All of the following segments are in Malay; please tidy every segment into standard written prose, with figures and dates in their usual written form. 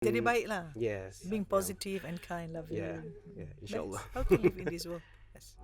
Jadi baiklah. Yes. Being positive and kind, lovely. Yeah. Inshallah. That's how to live in this world. Yes.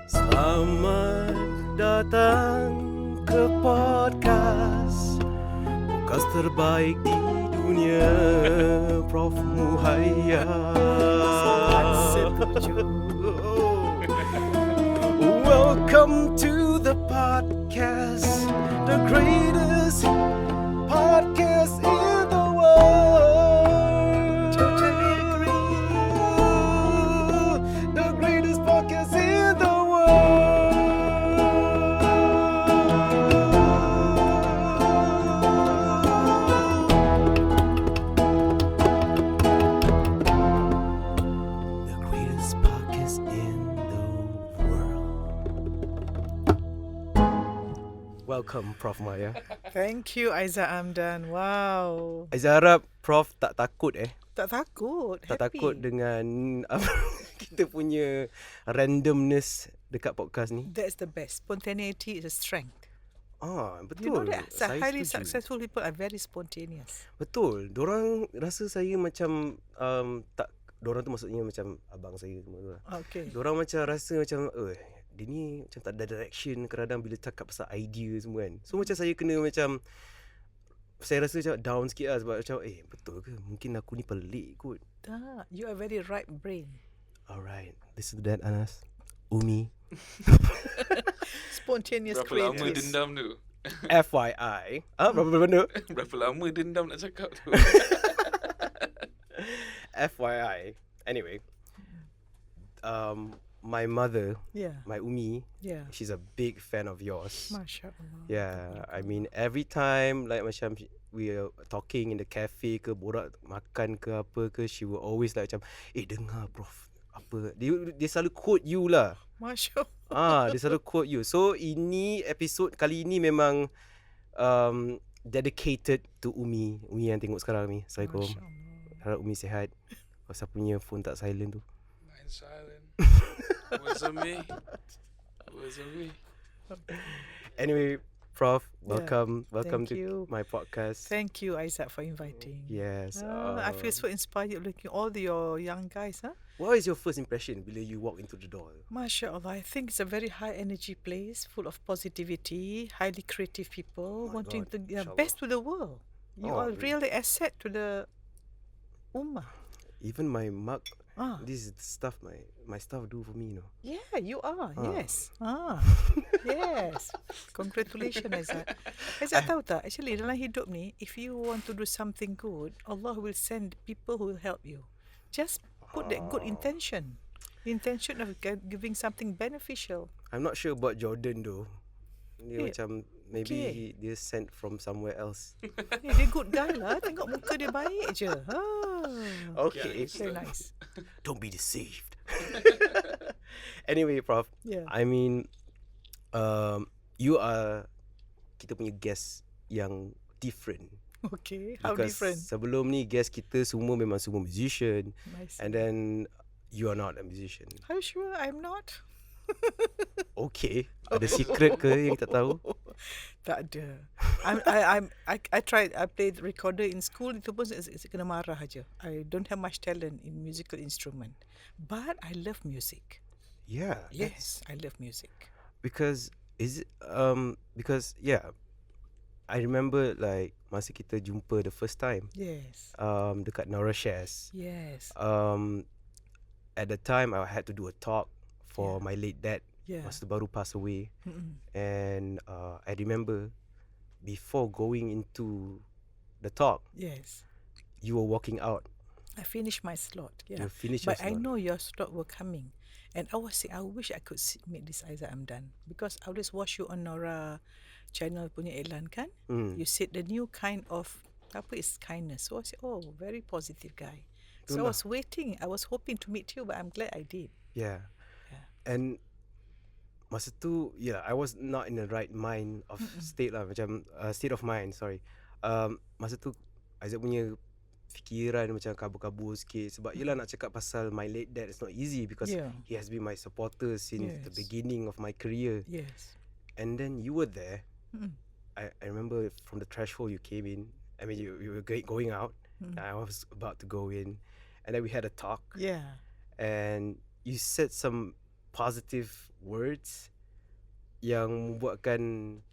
Selamat datang ke podcast terbaik di dunia, Prof Muhaya. Welcome to the podcast, the greatest podcast in the world. Totally agree. The greatest podcast in the Welcome, Prof Muhaya. Thank you, Aizat Amdan. Wow. Aizat harap Prof tak takut Tak takut. Tak happy. takut dengan kita punya randomness dekat podcast ni. That's the best. Spontaneity is a strength. Betul. You know that Saya highly setuju. successful people are very spontaneous. Betul. Dorang rasa saya macam tak, dorang tu maksudnya macam abang saya semua tu lah. Okay. Dorang macam rasa macam dia ni macam tak ada direction kadang-kadang bila cakap pasal idea semua kan. So macam saya kena macam, saya rasa macam down sikit lah sebab macam betul ke? Mungkin aku ni pelik kot. Tak, you are very right brain. Alright, listen to that, Anas. Umi. Spontaneous Berapa lama creators. dendam tu? FYI. Berapa benda? Berapa lama dendam nak cakap tu? FYI. Anyway. My mother, Yeah. my Umi, Yeah. she's a big fan of yours. Masya Allah. Yeah, I mean every time like macam we are talking in the cafe ke, borak makan ke apa ke, she will always like macam dengar Prof apa, dia selalu quote you lah. Masya Allah. Dia selalu quote you. So ini episod kali ini memang dedicated to Umi yang tengok sekarang ni. Assalamualaikum. Masya Allah. Harap Umi sihat. Pasal punya phone tak silent tu. Mine silent. Wasn't me. Anyway, Prof, Yeah. welcome Thank to you. my podcast. Thank you, Aizat, for inviting. Yes. I feel so inspired looking all your young guys. What is your first impression bila you walk into the door? Masya Allah, I think it's a very high energy place, full of positivity, highly creative people, My wanting God, to give inshallah. best to the world. You are really asset to the ummah. Even my mug, Ah. this is the stuff my staff do for me, you know. Yeah, you are. Yes. Yes. Congratulations, Aizat. Aizat tahu tak? Actually, dalam hidup ni, if you want to do something good, Allah will send people who will help you. Just put that good intention. The intention of giving something beneficial. I'm not sure about Jordan though. Dia Eh, macam maybe dia sent from somewhere else. Dia good guy lah. Tengok muka dia baik je. Okay. Very nice. Don't be deceived. Anyway, Prof, Yeah. I mean, you are kita punya guest yang different. Okay. How Because different? sebelum ni guest kita semua memang semua musician, Nice. and then you are not a musician. Are you sure I'm not? Okay, ada secret ke yang kita tahu? Tak ada. I tried. I played recorder in school. Itu pun kena marah aja. I don't have much talent in musical instrument, but I love music. Yeah. Yes, I love music. Because I remember like masa kita jumpa the first time Yes. dekat Nora Shares. Yes. At the time I had to do a talk for Yeah. my late dad. Yeah. Masa tu baru pass away. Mm-mm. And I remember before going into the talk, Yes. you were walking out. I finished my slot. Yeah. You finished But your I slot. know your slot were coming. And I was saying, I wish I could meet this Aizat Amdan. Because I always watch you on Nora channel punya iklan kan. You said the new kind of, apa is kindness. So I said, very positive guy. So I Itulah. was waiting. I was hoping to meet you, but I'm glad I did. Yeah. Yeah. And masa tu, I was not in the right mind of state lah, macam state of mind, sorry. Masa tu Aizat punya fikiran macam kabur-kabur sikit sebab yelah nak cakap pasal my late dad is not easy because Yeah. he has been my supporter since the Yes. beginning of my career. Yes. And then you were there. Mm. I remember from the threshold you came in. I mean, you were going out. I was about to go in, and then we had a talk. Yeah. And you said some positive words yang membuatkan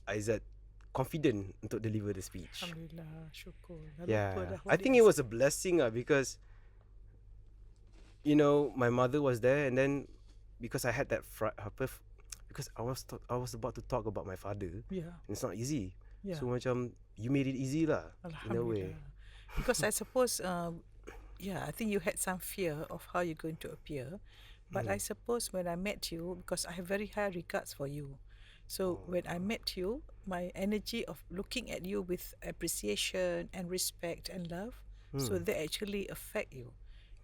Aizat confident untuk deliver the speech. Alhamdulillah, syukur. Dah lupa Yeah, dah I what think it was a blessing because my mother was there, and then because I had that because I was about to talk about my father. Yeah. And it's not easy. Yeah. So macam you made it easy lah in a way. Alhamdulillah. Because I suppose, I think you had some fear of how you're going to appear. But I suppose when I met you, because I have very high regards for you. So when I met you, my energy of looking at you with appreciation and respect and love, so they actually affect you.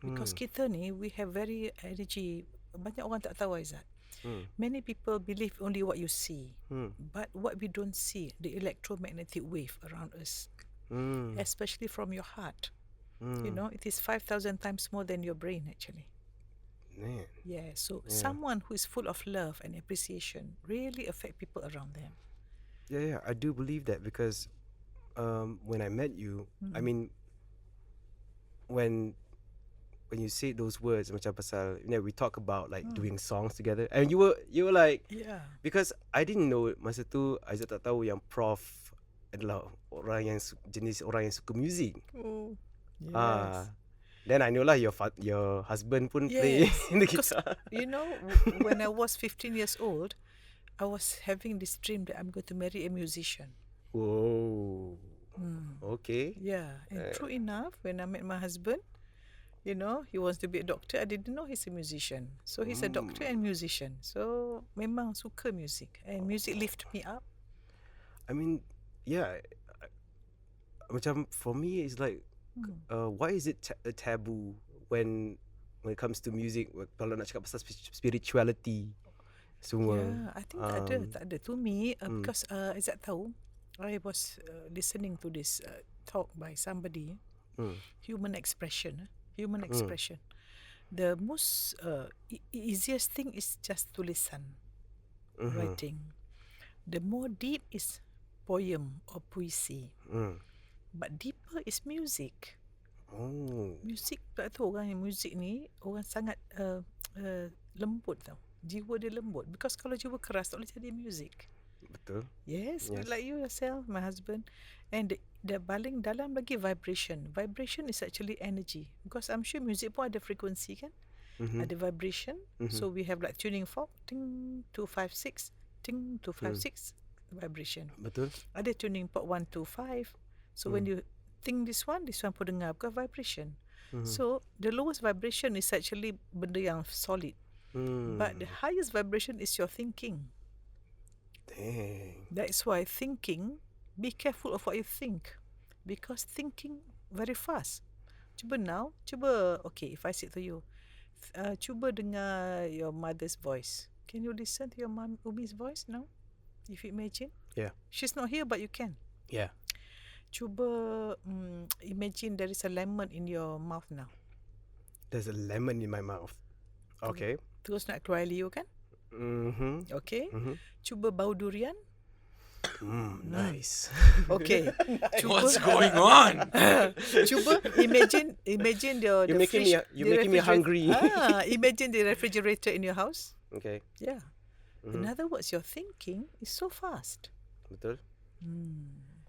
Because kita ni, we have very energy. Banyak orang tak tahu, Aizat. Many people believe only what you see, but what we don't see, the electromagnetic wave around us, especially from your heart. It is 5,000 times more than your brain actually. Man. Yeah, so someone who is full of love and appreciation really affect people around them. Yeah, I do believe that because when I met you, I mean, when you say those words macam pasal, we talk about like doing songs together, and you were like, because I didn't know masa tu Aizat tak tahu yang Prof adalah jenis orang yang suka music. Oh, yes. Then I know lah your husband pun play in the Because, guitar. when I was 15 years old, I was having this dream that I'm going to marry a musician. Whoa. Okay. Yeah, and true enough, when I met my husband, he wants to be a doctor. I didn't know he's a musician. So he's a doctor and musician. So memang suka music, and music lift me up. I mean, macam for me it's like, why is it a taboo when it comes to music? Kalau nak cakap pasal spirituality semua. Yeah, I think tak ada. To me, because Aizat tahu, I was listening to this talk by somebody, human expression. The most easiest thing is just to listen, writing. The more deep is poem or puisi. But deeper is music. Music, tak tahu orang yang music ni, orang sangat lembut tau. Jiwa dia lembut. Because kalau jiwa keras tak boleh jadi music. Betul. Yes. Like you yourself, my husband. And the paling dalam lagi vibration. Vibration is actually energy. Because I'm sure music pun ada frekuensi kan? Ada vibration. So we have like tuning fork. Ting 256. Ting 256. Vibration. Betul. Ada tuning fork 125. So when you think this one pun dengar because vibration. So the lowest vibration is actually benda yang solid. But the highest vibration is your thinking. Dang. That's why thinking, be careful of what you think. Because thinking very fast. Okay, if I say to you, cuba dengar your mother's voice. Can you listen to your mom Umi's voice now? If you imagine. Yeah. She's not here but you can. Yeah. Cuba imagine there is a lemon in your mouth now. There's a lemon in my mouth. Okay. Terus nak keluar liu kan? Okay. Cuba bau durian. Nice. Okay. What's going on? Cuba imagine the You're making me hungry. Imagine the refrigerator in your house. Okay. Yeah. In other words, your thinking is so fast. Betul.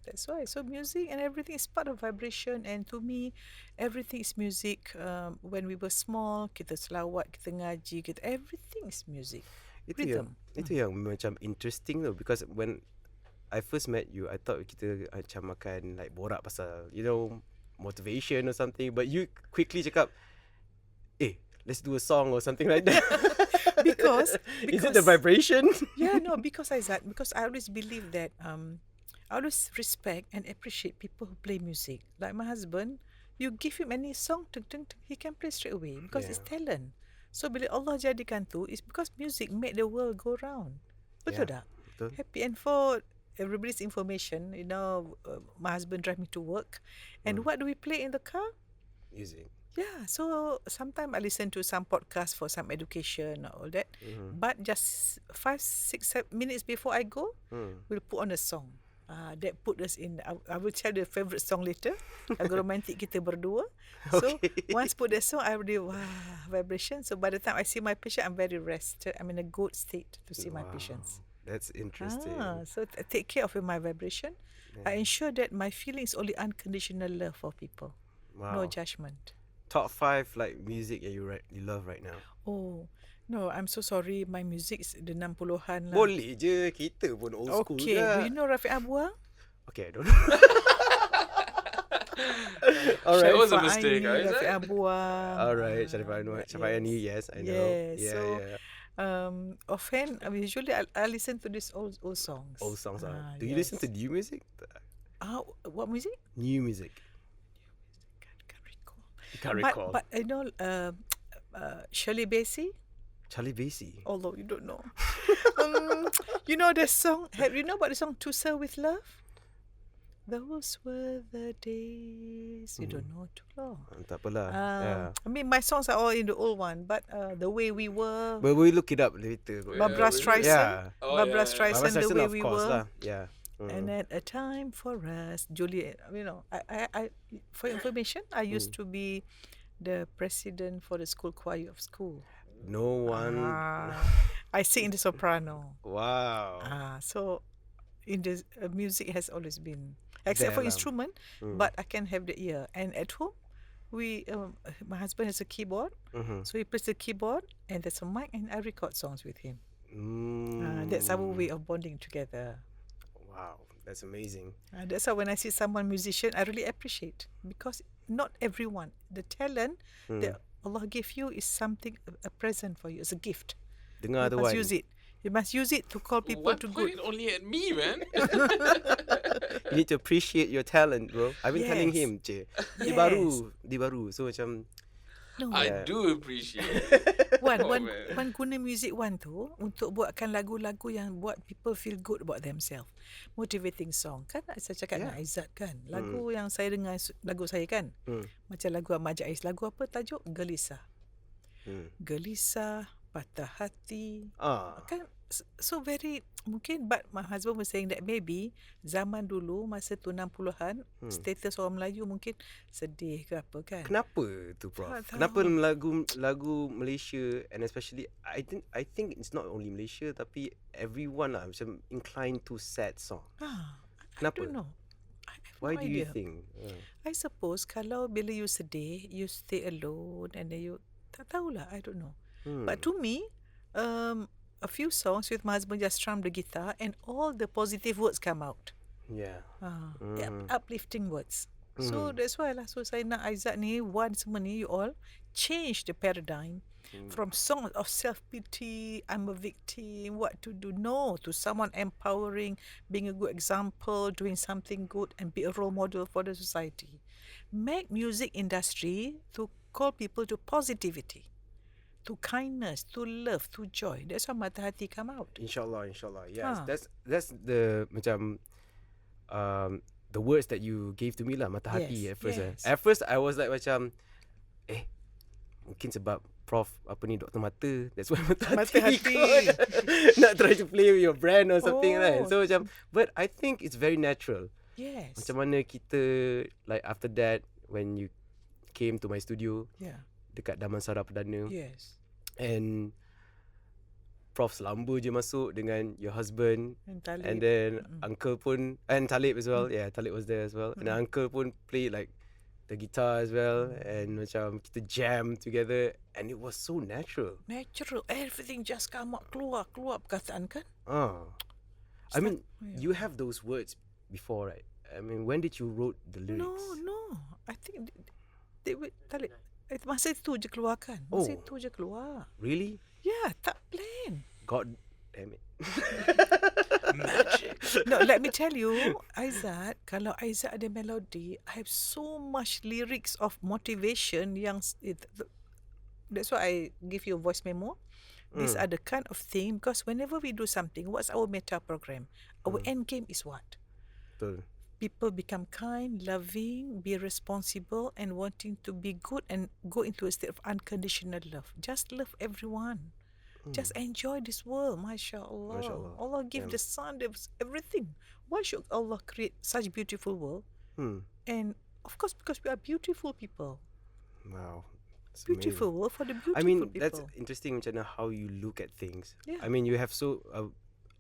That's why. So music and everything is part of vibration. And to me, everything is music. When we were small, kita selawat, kita ngaji, everything is music. Itu yang macam interesting though, because when I first met you, I thought kita macam akan like borak pasal motivation or something, but you quickly cakap, let's do a song or something like that. because is it the vibration? Yeah, no, because I always believe that I always respect and appreciate people who play music. Like my husband, you give him any song, he can play straight away because it's talent. So bila Allah jadikan tu, it's because music made the world go round. Betul tak? Betul. Happy. And for everybody's information, my husband drive me to work, and what do we play in the car? Music. Yeah, so sometimes I listen to some podcast for some education or all that. But just 5, 6, 7 minutes before I go, we'll put on a song. That put us in. I will tell the favorite song later. Lagu romantik kita berdua. So once put the song, I already vibration. So by the time I see my patient, I'm very rested. I'm in a good state to see my patients. That's interesting. So take care of my vibration. I ensure that my feelings only unconditional love for people. Wow. No judgment. Top 5 like music that you love right now. Oh, no, I'm so sorry. My music is the 60-an lah. Boleh je, kita pun old school Okay, juga. do you know Rafiq Abuang? Okay, I don't know. Alright. That was a Sharifah mistake, Aini, Aizat. Rafiq Abuang. Alright, Sharifah Aini, yes, I know. Yes, so offhand, usually I listen to these old songs. Old songs. Do you listen to new music? What music? New music. Can't recall. You can't recall. But I know Shirley Bassey. Charlie Bassey. Although you don't know. You know the song, you know about the song To Serve With Love? Those were the days. You don't know too long. Tak apalah. Yeah. I mean, my songs are all in the old one, but The Way We Were, But we look it up later. Barbara Streisand, Yeah. Barbara Streisand, The Way of We course Were, lah. Yeah. and then A Time for Us, Juliet. I for information, I used to be the president for the school choir of school. No one. I sing in the soprano. Wow. So in the music has always been, except for instrument, but I can have the ear. And at home, my husband has a keyboard, so he plays the keyboard, and there's a mic, and I record songs with him. That's our way of bonding together. Wow, that's amazing. That's why when I see someone musician, I really appreciate, because not everyone, the talent that Allah gave you is something, a present for you, it's a gift. Dengar tu You must Wan. use it. You must use it to call people What to point good. only at me, man? You need to appreciate your talent, bro. I've been telling Yes. him, Dia Yes. baru. So macam No, I do appreciate it. Wan, Oh, Wan, man. Wan guna music Wan tu untuk buatkan lagu-lagu yang buat people feel good about themselves. Motivating song. Kan saya cakap dengan Aizat kan. Lagu yang saya dengar, lagu saya kan. Macam lagu Ahmad Jais. Lagu apa tajuk? Gelisah. Gelisah, patah hati. Kan so very mungkin, but my husband was saying that maybe zaman dulu masa tu 60-an status orang Melayu mungkin sedih ke apa kan. kenapa tu, Prof? Tak Kenapa tahu. lagu Malaysia, and especially I think it's not only Malaysia tapi everyone lah macam inclined to sad song. I Kenapa? don't know. I have Why no do you idea. think? I suppose kalau bila you sedih, you stay alone and then you tak tahulah, I don't know. But to me, a few songs with my husband just strum the guitar and all the positive words come out. Yeah. Uplifting words. So that's why lah. So saya nak Aizat ni, Wan semua ni, you all change the paradigm from song of self-pity, I'm a victim, what to do, no, to someone empowering, being a good example, doing something good and be a role model for the society. Make music industry to call people to positivity, to kindness, to love, to joy. That's how Mata Hati come out. InsyaAllah. Yes, that's the macam the words that you gave to me lah, Mata Hati at first. Yes. At first I was like macam mungkin sebab Prof apa ni Dr. Mata, that's why Mata Hati kot. Nak try to play with your brand or something right. So macam, but I think it's very natural. Yes. Macam mana kita, like after that when you came to my studio dekat Damansara Perdana, Yes. and Prof selamba je masuk dengan your husband, And Talib. and then uncle pun, and Talib as well. Yeah, Talib was there as well. And uncle pun played like the guitar as well, and macam kita jam together, and it was so natural. Natural. Everything just come out, keluar perkataan kan? I mean, you have those words before, right? I mean, when did you wrote the lyrics? No. I think Talib. Masa itu je keluarkan. Masa itu je keluar. Really? Yeah, tak plan. God damn it. Magic. No, let me tell you, Aizat, kalau Aizat ada melody, I have so much lyrics of motivation yang That's why I give you a voice memo. These are the kind of thing, because whenever we do something, what's our meta program? Our end game is what? Betul. People become kind, loving, be responsible, and wanting to be good and go into a state of unconditional love. Just love everyone. Just enjoy this world. MashaAllah. MashaAllah. Allah give the sun, everything. Why should Allah create such beautiful world? And of course, because we are beautiful people. Wow. It's Beautiful amazing. world for the beautiful I mean, people. that's interesting macam mana how you look at things. Yeah. I mean, you have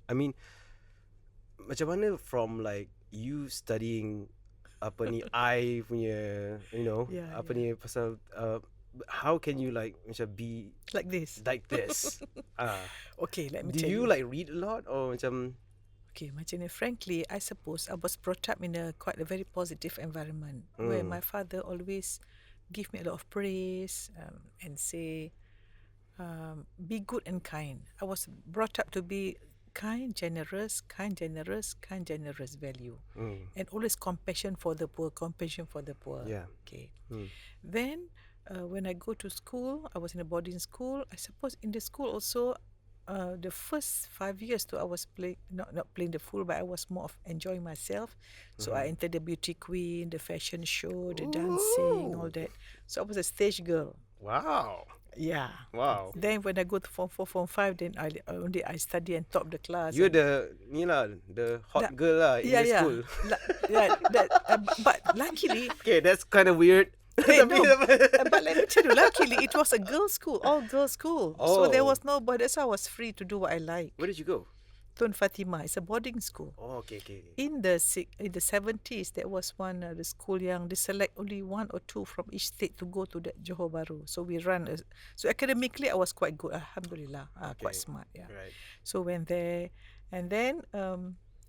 macam mana from like you studying apa ni I punya, Yeah, apa ni pasal how can you like macam be like this. like this? Okay, let me Do tell you like read a lot or macam Okay, macam ni, frankly, I suppose I was brought up in a quite a very positive environment where my father always give me a lot of praise and say, be good and kind. I was brought up to be kind, generous value. And always compassion for the poor. Yeah. Okay. Then, when I go to school, I was in a boarding school. I suppose in the school also, the first 5 years too, I was not playing the fool, but I was more of enjoying myself. So I entered the beauty queen, the fashion show, the dancing, all that. So I was a stage girl. wow. Yeah. Wow. Then when I go to Form 4, Form 5, then I study and top the class. You're and the hot girl lah in the school. But luckily, Okay, that's kind of weird. hey, no, but let me tell you, luckily it was a girls' school, all girls' school. So there was nobody. That's why I was free to do what I like. Where did you go? Tun Fatima, it's a boarding school. Oh, okay. In the 70s, there was one the school yang they select only one or two from each state to go to the Johor Bahru. So we run. So academically, I was quite good. Alhamdulillah, quite smart. Yeah. Right. So went there, and then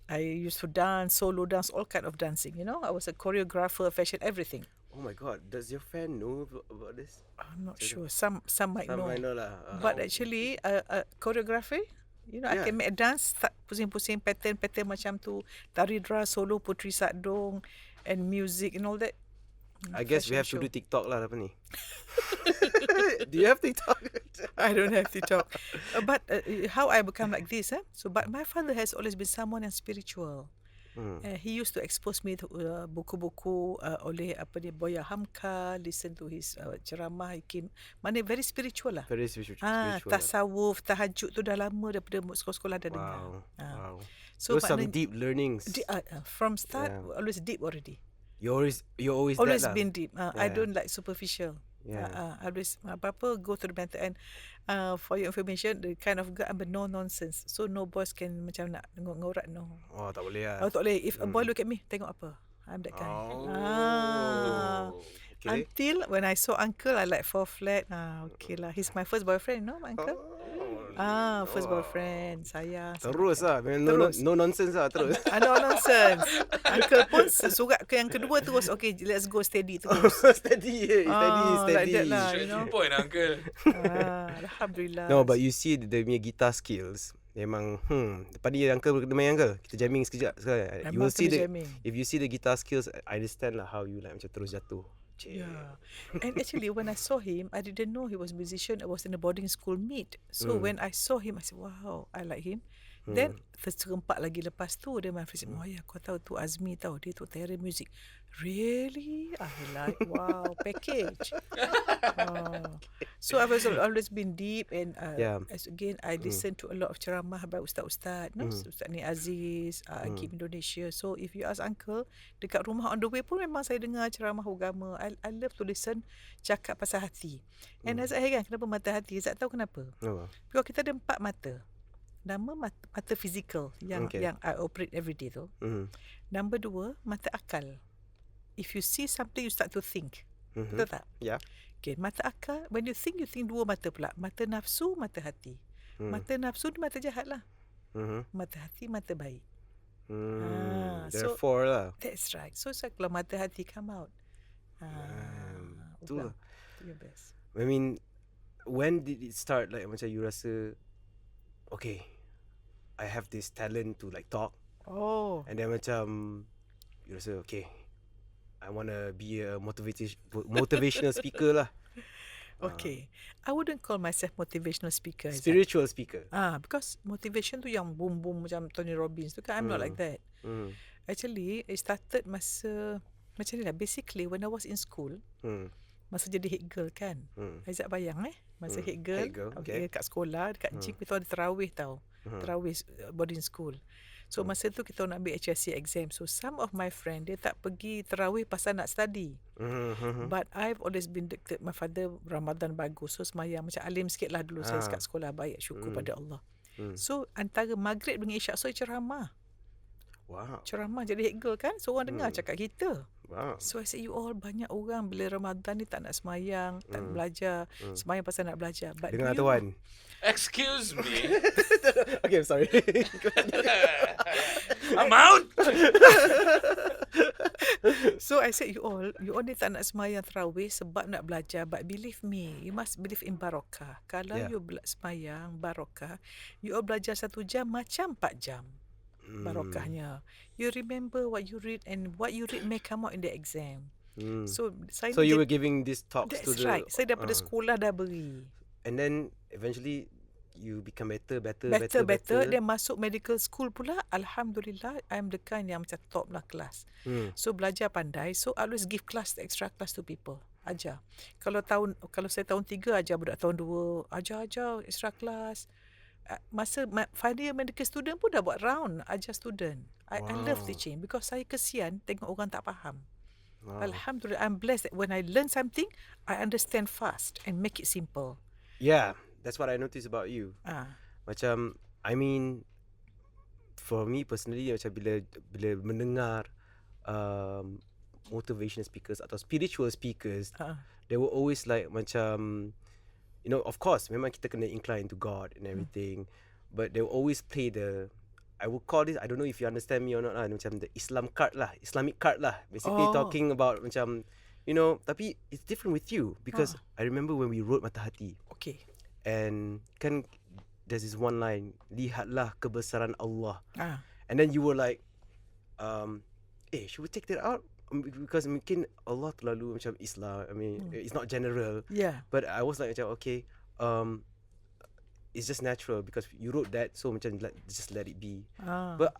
I used to dance, solo dance, all kind of dancing. I was a choreographer, fashion, everything. Oh my God, does your fan know about this? I'm not sure. Some might know. Some might know lah. But actually, choreography, I can make a dance, pusing-pusing pattern macam tu, tari dra, solo, putri sadong, and music and all that. I guess we Fashion have to show. do TikTok lah apa ni. Do you have TikTok? I don't have to talk. But how I become like this, but my father has always been someone yang spiritual. He used to expose me to buku-buku oleh Boya Hamka, listen to his ceramah. Mana very spiritual lah. Very spiritual. Tasawuf, tahajud tu dah lama daripada sekolah-sekolah dah dengar. Wow. So Those some deep learnings. From start, always deep already. You always Always that lah. been deep. I don't like superficial. Always apa go to the matter. And for your information, the kind of girl I'm a no nonsense. So no boys can macam nak ngorat no. Oh, tak boleh lah. Oh, tak boleh. If a boy look at me, tengok apa? I'm that kind. Okay. Until when I saw uncle, I like fall flat. Okay lah. He's my first boyfriend, no, my uncle? First boyfriend. Sayang. Terus lah. No nonsense lah. Terus. No nonsense. Uncle pun surat ke yang kedua terus, okay, let's go steady terus. Steady. Like that lah, Straight to the point, uncle. Alhamdulillah. No, but you see the punya guitar skills. Memang lepas ni uncle kena main uncle. Kita jamming sekejap sekarang. You will see if you see the guitar skills, I understand lah how you like macam terus jatuh. Yeah. And actually when I saw him, I didn't know he was a musician. I was in a boarding school meet. So when I saw him, I said, wow, I like him. Then terserempak lagi lepas tu dia main Muhaya, Muhaya, kau tahu tu Azmi tahu dia tu Terra Music. Really? I like, wow, package. So I've always been deep, and as again I listen to a lot of ceramah by ustaz-ustaz, Ustaz Ni Aziz, Kim Indonesia. So if you ask uncle, dekat rumah on the way pun memang saya dengar ceramah agama. I love to listen cakap pasal hati. And Aizat heran kenapa mata hati. Aizat tahu kenapa? Because kita ada 4 mata. Nama mata fizikal yang I operate every day tu. Number 2, mata akal. If you see something, you start to think. Betul tak? Yeah. Okay, mata akal, when you think 2 mata pula. Mata nafsu, mata hati. Mata nafsu ni mata jahat lah. Mata hati, mata baik. There are 4 lah. That's right. So kalau mata hati come out. Betul lah. Your best. I mean, when did it start like macam you rasa, okay, I have this talent to like talk. And then macam you rasa, okay, I want to be a motivational speaker lah. Okay. I wouldn't call myself motivational speaker, Aizat. Spiritual speaker. Because motivation tu yang boom boom macam Tony Robbins tu kan. I'm not like that. Actually, it started masa macam ni lah. Basically, when I was in school, masa jadi head girl kan. Aizat bayang masa head girl, Head girl, okay. kat sekolah, dekat gym kita ada tarawih tau. Tarawih boarding school. So masa tu kita nak ambil HSC exam. So some of my friend dia tak pergi tarawih pasal nak study. But I've always been dictated. My father Ramadan bagus. So semayang macam alim sikit lah dulu saya kat sekolah. Baik, syukur pada Allah. So antara maghrib dengan isyak so ceramah. Wow. Ceramah jadi head girl kan. So orang dengar cakap kita. Wow. So I said, you all banyak orang bila Ramadan ni tak nak semayang, tak nak belajar. Semayang pasal nak belajar. But Dengar you, tuan. Excuse me. Okay, I'm sorry. I'm out. So I said, you all ni tak nak semayang tarawih sebab nak belajar. But believe me, you must believe in barakah. Kalau you semayang barakah, you all belajar 1 jam macam 4 jam. Barakahnya. You remember what you read, and what you read may come out in the exam. So you were giving these talks to that's the... right. Saya daripada sekolah dah beri. And then eventually you become better. Then masuk medical school pula. Alhamdulillah, I'm the kind yang macam top lah kelas. So belajar pandai. So I always give extra class to people. Ajar. Kalau saya tahun 3 ajar budak tahun 2, ajar extra class. Masa final year medical student pun dah buat round ajar student. I love teaching because saya kesian tengok orang tak faham. Alhamdulillah, I'm blessed that when I learn something, I understand fast and make it simple. Yeah, that's what I noticed about you. Macam, I mean, for me personally, macam bila mendengar motivational speakers atau spiritual speakers, they were always like macam, you know, of course, memang kita kena incline to God and everything, but they will always play the, I would call this, I don't know if you understand me or not lah, macam the Islamic card lah, basically talking about macam, you know, tapi it's different with you, because I remember when we wrote Mata Hati, okay, and kan there's this one line, lihatlah kebesaran Allah, and then you were like, should we take that out? Because mungkin Allah terlalu macam Islam. I mean, it's not general. Yeah. But I was like, okay, it's just natural because you wrote that, so macam just let it be. But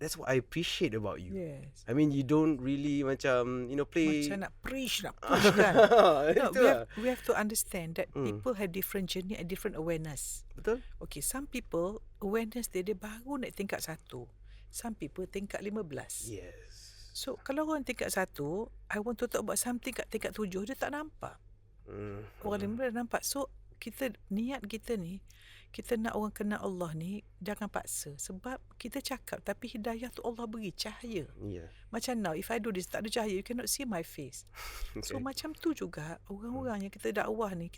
that's what I appreciate about you. Yes. I mean, you don't really macam, you know, play. Macam nak preach kan. No, we have to understand that people have different journey and different awareness. Betul. Okay, some people awareness dia baru naik tingkat 1. Some people tingkat 15. Yes. So, kalau orang tingkat 1, I want to talk about something kat tingkat 7, dia tak nampak. Orang 5 dah nampak. So, niat kita ni, kita nak orang kenal Allah ni, jangan paksa. Sebab kita cakap, tapi hidayah tu Allah beri, cahaya. Yeah. Macam now, if I do this, tak ada cahaya, you cannot see my face. Okay. So, macam tu juga, orang-orang yang kita dakwah ni,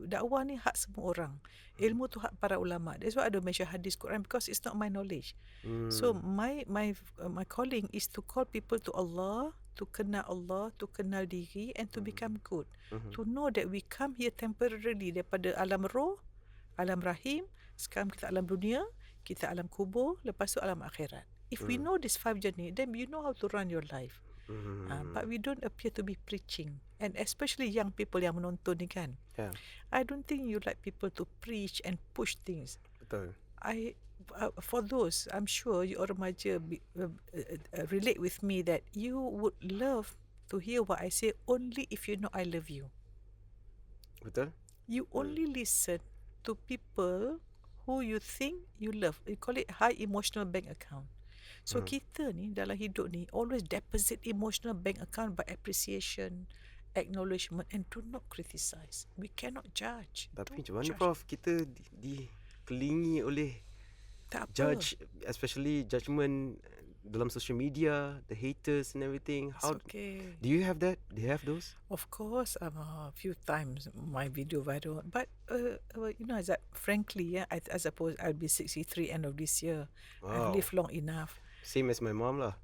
dakwah ni hak semua orang. Ilmu tu hak para ulama. That's why I don't mention hadis Quran, because it's not my knowledge. So, my calling is to call people to Allah, to kenal diri, and to become good. To know that we come here temporarily daripada alam roh, alam rahim, sekarang kita alam dunia, kita alam kubur, lepas tu alam akhirat. If we know this 5 journey, then you know how to run your life. But we don't appear to be preaching, and especially young people yang menonton ni kan. Yeah. I don't think you like people to preach and push things. Betul. For those, I'm sure you remaja relate with me that you would love to hear what I say only if you know I love you. Betul. You only listen to people who you think you love. You call it high emotional bank account. So kita ni dalam hidup ni always deposit emotional bank account by appreciation, acknowledgement, and do not criticize. We cannot judge. Tapi macam mana Prof, kita dikelilingi oleh tak apa. judge, especially judgement dalam social media, the haters and everything. How okay. Do you have that? Do you have those? Of course, a few times my video viral. But you know, Aizat, frankly, I suppose I'll be 63 end of this year. Wow. I've lived long enough. Same as my mom lah.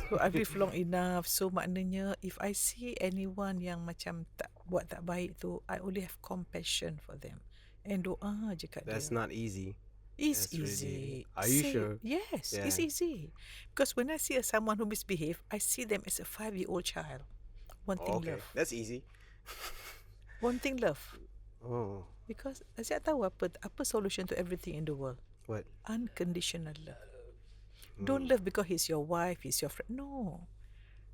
So I've lived long enough. So maknanya if I see anyone yang macam buat tak baik tu, I only have compassion for them and doa je kat dia. That's not easy. It's That's easy. Really... Are you sure? Yes, Yeah. it's easy. Because when I see someone who misbehave, I see them as a 5-year-old child wanting Okay, love. that's easy. Wanting love. Oh, Because Aizat tahu apa solution to everything in the world. what? Unconditional love. Don't love because he's your wife, he's your friend. No.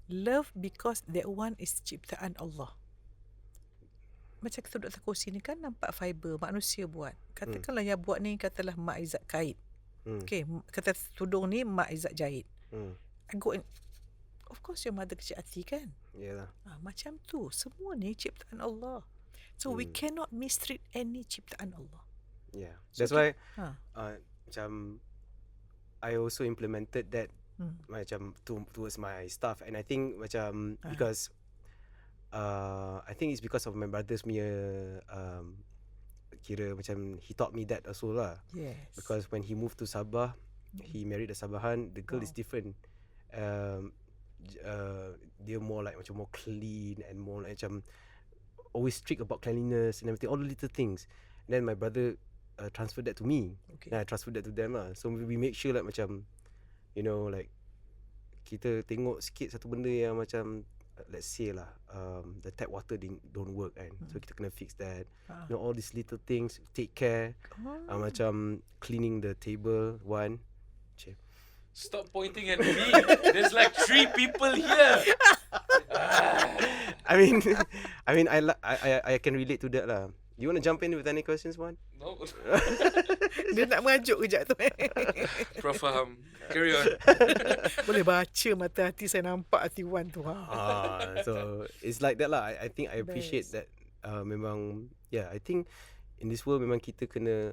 Love because that one is ciptaan Allah. Macam kita duduk kursi ni kan nampak fiber manusia buat. Katakanlah yang buat ni katalah Mak Aizat kait. Okay, kata tudung ni Mak Aizat jahit. I go and, of course your mother kecil hati kan. Yalah. Macam tu. Semua ni ciptaan Allah. So we cannot mistreat any ciptaan Allah. Yeah. So That's why macam I also implemented that macam towards my staff, and I think macam because I think it's because of my brother's punya kira macam he taught me that also lah. Yes. Because when he moved to Sabah, he married a Sabahan. The girl is different. Dia more like macam more clean and more like macam always strict about cleanliness and everything, all the little things. And then my brother transferred that to me. Okay. And I transferred that to them lah. So we make sure like macam, you know, like kita tengok sikit satu benda yang macam let's say lah the tap water don't work kan. So kita kena fix that. You know, all these little things, take care. Macam cleaning the table one. Stop pointing at me. There's like 3 people here. I mean I can relate to that lah. You want to jump in with any questions, Wan? No. Dia nak merajuk kejap tu. Prof, carry on. Boleh baca mata hati, saya nampak hati Wan tu. So it's like that lah. I think I appreciate that. Memang, yeah, I think in this world memang kita kena,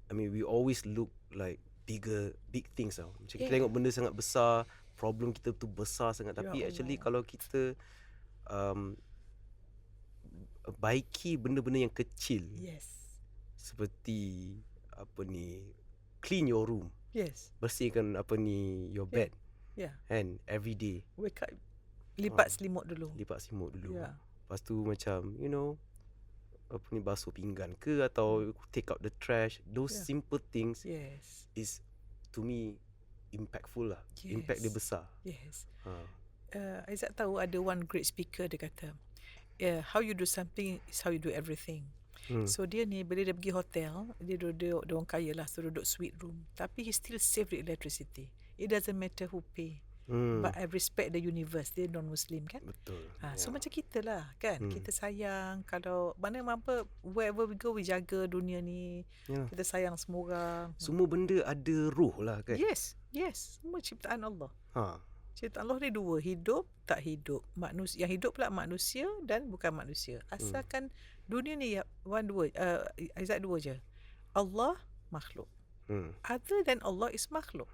I mean we always look like big things tau. Macam kita tengok benda sangat besar, problem kita tu besar sangat, tapi actually kalau kita baiki benda-benda yang kecil. Yes. Seperti apa ni, clean your room. Yes. Bersihkan apa ni, your bed. Yeah. And every day. Wake up, lipat selimut dulu. Lipat selimut dulu. Yeah. Lepas tu macam, you know, apa ni, basuh pinggan ke atau take out the trash. Those simple things is to me impactful lah. Impact dia besar. Yes. Aizat tahu ada one great speaker, dia kata, how you do something is how you do everything. So dia ni bila dia pergi hotel, dia duduk orang kaya lah, so duduk suite room, tapi he still save the electricity. It doesn't matter who pay. But I respect the universe. Dia non-Muslim kan. Betul. So macam kita lah kan. Kita sayang, kalau mana apa, wherever we go, we jaga dunia ni. Kita sayang semua orang. Semua benda ada roh lah kan. Yes. Semua ciptaan Allah. Ciptaan Allah ni dua, hidup tak hidup. Manusia, yang hidup pula manusia dan bukan manusia. Asalkan dunia ni dua, Aizat dua je. Allah makhluk. Other than Allah is makhluk.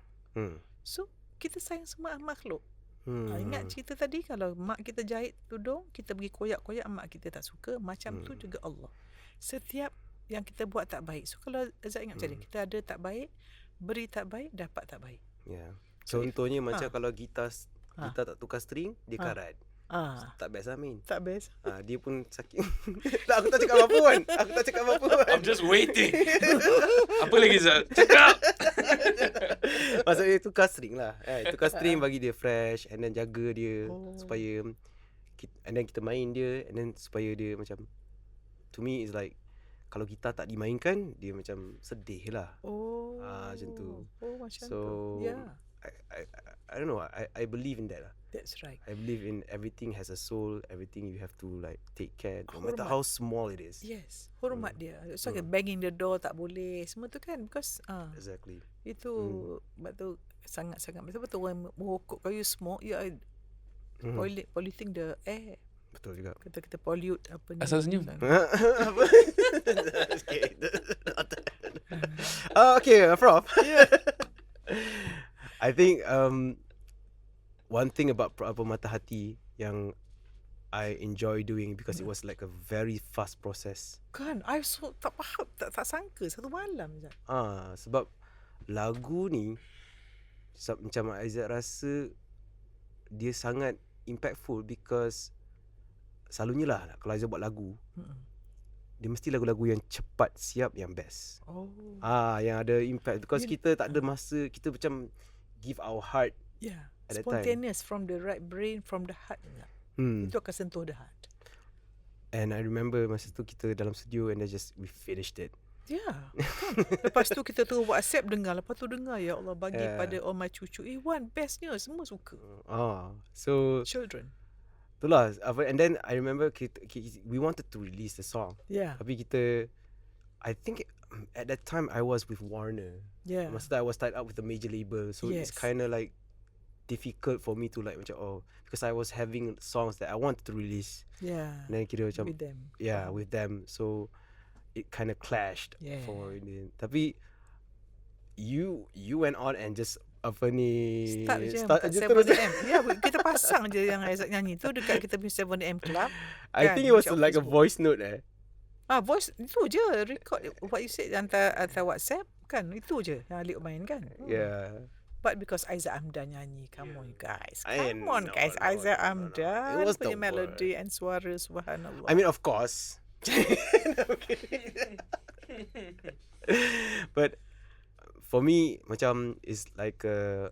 So kita sayang semua makhluk. Ingat cerita tadi, kalau mak kita jahit tudung, kita pergi koyak-koyak, mak kita tak suka. Macam tu juga Allah. Setiap yang kita buat tak baik. So kalau Aizat ingat macam ni, kita ada tak baik, beri tak baik, dapat tak baik. Contohnya macam kalau gitar tak tukar string, dia karat. Tak best lah Min. Tak best. Dia pun sakit. Aku tak cakap apa pun. I'm just waiting. Apa lagi Zat? Cakap. Maksudnya tukar string lah. Tukar string bagi dia fresh, and then jaga dia supaya and then kita main dia, and then supaya dia macam, to me is like kalau gitar tak dimainkan, dia macam sedih lah. Macam tu. Macam so, tu. Yeah. I don't know. I believe in that lah. That's right. I believe in everything has a soul. Everything you have to like take care, no matter how small it is. Yes, hormat dia. So banging the door tak boleh. Semua tu kan, because exactly. Itu sebab tu sangat-sangat betul orang merokok. Kalau you smoke, you are polluting the air. Betul juga. Kita pollute apa ni. Asal senyum. Okay, Prof. I think one thing about Mata Hati yang I enjoy doing, because it was like a very fast process. Kan, I so tak faham, tak sangka satu malam je. Sebab lagu ni macam Aizat rasa dia sangat impactful, because selalunya lah kalau Aizat buat lagu, dia mesti lagu-lagu yang cepat, siap, yang best. Yang ada impact, because kita tak ada masa, kita macam give our heart. Spontaneous, from the right brain, from the heart. Itu akan sentuh the heart. And I remember masa tu kita dalam studio and then we finished it. Yeah, kan? Lepas tu kita tu WhatsApp dengar. Lepas tu dengar, ya Allah, bagi pada all my cucu. Wan, bestnya, semua suka. So Children. itulah. And then I remember we wanted to release the song. Yeah. Tapi I think at that time I was with Warner. Yeah. Masa tu I was tied up with a major label. So it's Yes. kind of like difficult for me to like macam because I was having songs that I wanted to release. Yeah. And then kira macam With them. with them. So it kind of clashed Yeah. for ini. Tapi you went on and just apa ni Start je terus. 7am. Ya, kita pasang je yang Aizat nyanyi tu dekat kita punya 7am club. I kan, think it was dekat like a Facebook. voice note Voice itu je, record what you said hantar WhatsApp kan, itu je yang Alik main kan. Yeah. But because Aizat Hamdan nyanyi, come on guys, No, Aizat no. Hamdan It was punya the melody and suara, subhanallah. I mean, of course. No, kidding. But for me, macam it's like a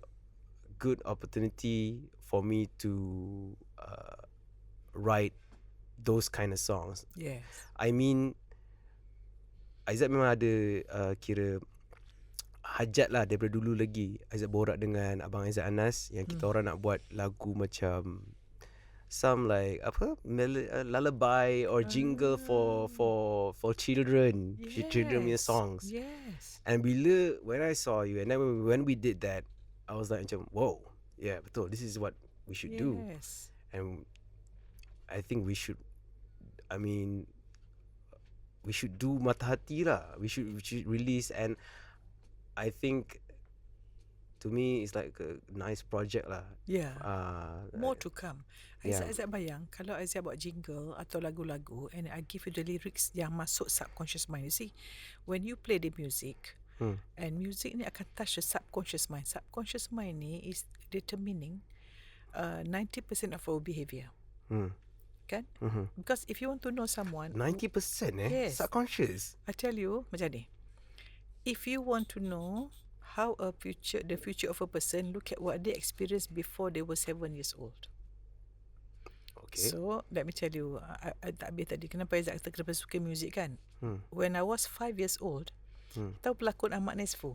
good opportunity for me to write those kind of songs. Yes. I mean, Aizat memang ada kira hajat lah daripada dulu lagi. Aizat borak dengan Abang Aizat Anas yang kita orang nak buat lagu macam some like apa lullaby or jingle for children, children punya songs. Yes. And when I saw you and then when we did that, I was like macam whoa, yeah, betul, this is what we should do. Yes. And I think we should do Mata Hati lah. We should release, and I think to me it's like a nice project lah. Yeah. More to come. Yeah. Aizat bayang kalau Aizat buat jingle atau lagu-lagu and I give you the lyrics yang masuk subconscious mind. You see, when you play the music and music ni akan touch the subconscious mind. Subconscious mind ni is determining 90% of our behaviour. Kan? Because if you want to know someone 90% Yes. subconscious. I tell you macam ni. If you want to know how the future of a person, look at what they experienced before they were 7 years old. Okay. So let me tell you, I tak habis tadi kenapa Aizat kata kenapa suka muzik kan. When I was 5 years old, tahu pelakon Ahmad Nisfu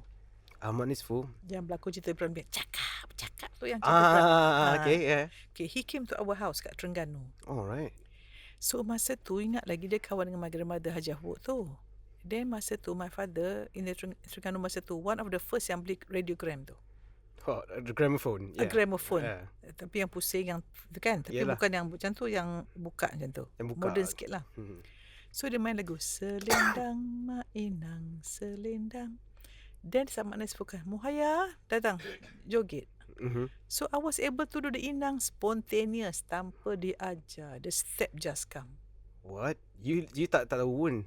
Ahmad Nisfu. yang berlakon cerita Peran Biar cakap tu yang cerita Peran. Okay, yeah. Okay, he came to our house kat Terengganu. Alright. So masa tu ingat lagi dia kawan dengan my grandmother Haji Ahwuk tu. Then masa tu my father in the Terengganu masa tu one of the first yang beli radiogram tu. Oh, the gramophone. A Yeah. gramophone. Yeah. Tapi yang pusing yang tu kan, tapi Yalah. bukan yang macam tu, yang buka macam tu. Yang buka. Modern sikit lah. So dia main lagu Selendang Mainang Selendang. Then sama Anas bukan Muhaya datang joget. So I was able to do the inang spontaneous tanpa diajar. The step just come. What? You tak tahu pun.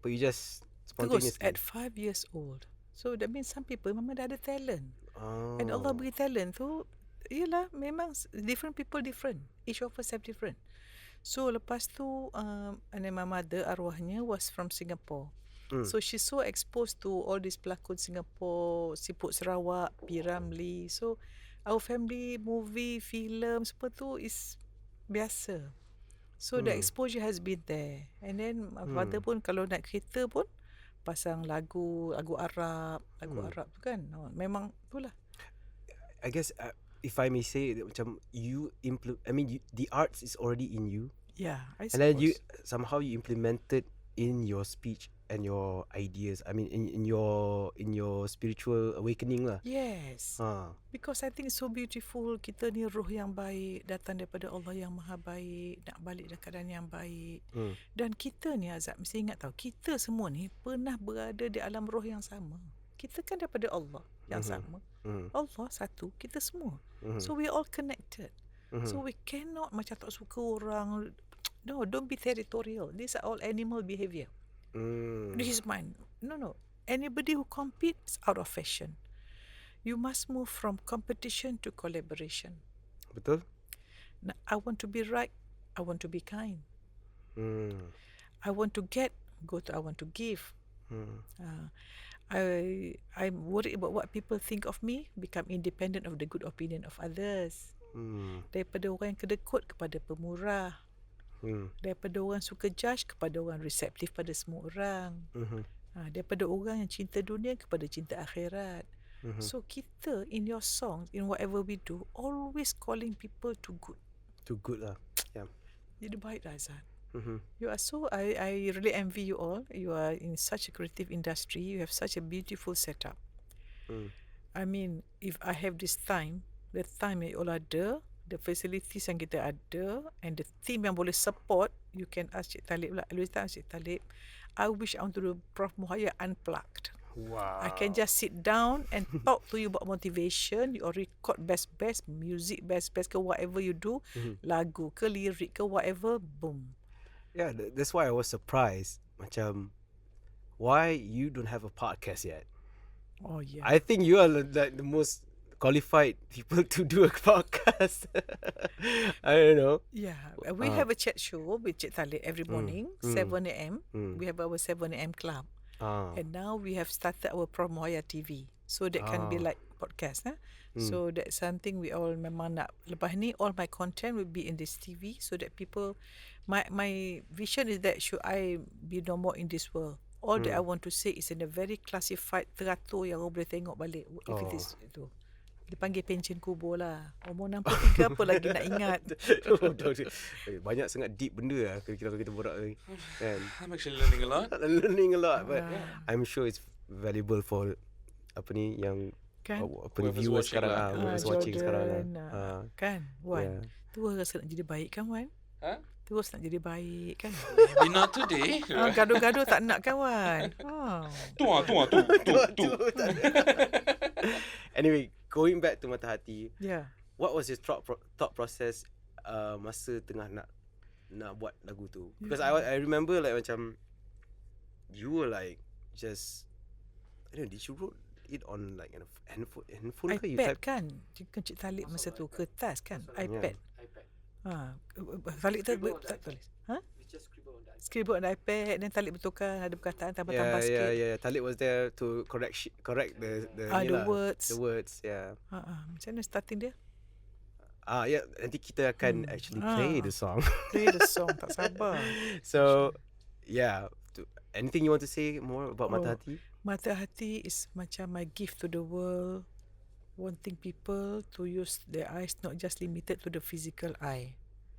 But you just Terus spontaneously. at 5 years old. So that means some people memang dah ada talent. Oh. And Allah beri talent tu, yelah memang different people different. Each of us have different. So lepas tu my mother arwahnya was from Singapore. So she's so exposed to all these pelakon Singapore, Siput Sarawak, P. Ramlee. So our family movie, film, semua tu is biasa. So the exposure has been there. And then my father pun kalau naik kereta pun pasang lagu Arab tu kan. Memang itulah. I guess if I may say, macam the arts is already in you, Yeah, I suppose. and then you somehow you implemented in your speech and your ideas. I mean, in your spiritual awakening lah. Yes. Because I think it's so beautiful. Kita ni roh yang baik, datang daripada Allah yang maha baik, nak balik dalam keadaan yang baik. Dan kita ni Azab mesti ingat tahu, kita semua ni pernah berada di alam roh yang sama. Kita kan daripada Allah yang sama. Allah satu, kita semua. So we all connected. So we cannot macam tak suka orang. No, don't be territorial. These are all animal behaviour. This is mine. No. Anybody who competes out of fashion. You must move from competition to collaboration. Betul? Now, I want to be right. I want to be kind. I want to get. I want to give. I'm worried about what people think of me. Become independent of the good opinion of others. Daripada orang yang kedekut kepada pemurah. Daripada orang suka judge kepada orang receptive pada semua orang. Daripada orang yang cinta dunia kepada cinta akhirat. So kita in your songs, in whatever we do, always calling people to good. Too good lah. Yeah. Jadi baik lah Aizat. You are so, I really envy you all. You are in such a creative industry. You have such a beautiful setup. I mean, if I have this time, the time yang you all ada, the facilities yang kita ada, and the team yang boleh support, you can ask Cik Talib lah. Always ask Cik Talib. I wish I want to do Prof Muhaya unplugged. Wow. I can just sit down and talk to you about motivation. You record best music, best ke whatever you do, lagu ke lirik ke whatever, boom. Yeah, that's why I was surprised. Macam, why you don't have a podcast yet? Oh yeah. I think you are like the most qualified people to do a podcast. I don't know. Yeah, we have a chat show with Cik Talib every morning, 7 a.m. We have our 7 a.m. club. And now we have started our Prof Muhaya TV. So that can be like podcast. So that's something we all memang nak. Lepas ni, all my content will be in this TV so that people, my vision is that should I be no more in this world, all that I want to say is in a very classified, teratur yang orang boleh tengok balik. If it is itu. Dia panggil pension kubur lah. Umur 63 apa lagi nak ingat. Banyak sangat deep benda lah kalau kita borak ni. Kan? I'm actually learning a lot. Learning a lot, but I'm sure it's valuable for apa ni yang Kan? apa ni viewers sekarang whoever's watching sekarang Kan? Wan. Tu rasa nak jadi baik kan Wan? Terus nak jadi baik kan? Maybe not today. Gaduh-gaduh tak nak kan Wan? Tu. Anyway, going back to Mata Hati. Yeah. What was your thought process masa tengah nak buat lagu tu? Because I remember like macam you were like just I don't know, did you wrote it on like a handphone ke you iPad type? kan? Cik Talib masa tu kertas kan? iPad. Talib tu tak tulis. Scribble on iPad, dan Talib betulkan ada perkataan tambah-tambah sikit. Yeah. Talib was there to correct the words. The words, yeah. Macam mana starting dia? Yeah, nanti kita akan actually play the song. Play the song, tak sabar. So, yeah. Anything you want to say more about Mata Hati? Mata Hati is macam my gift to the world, wanting people to use their eyes not just limited to the physical eye.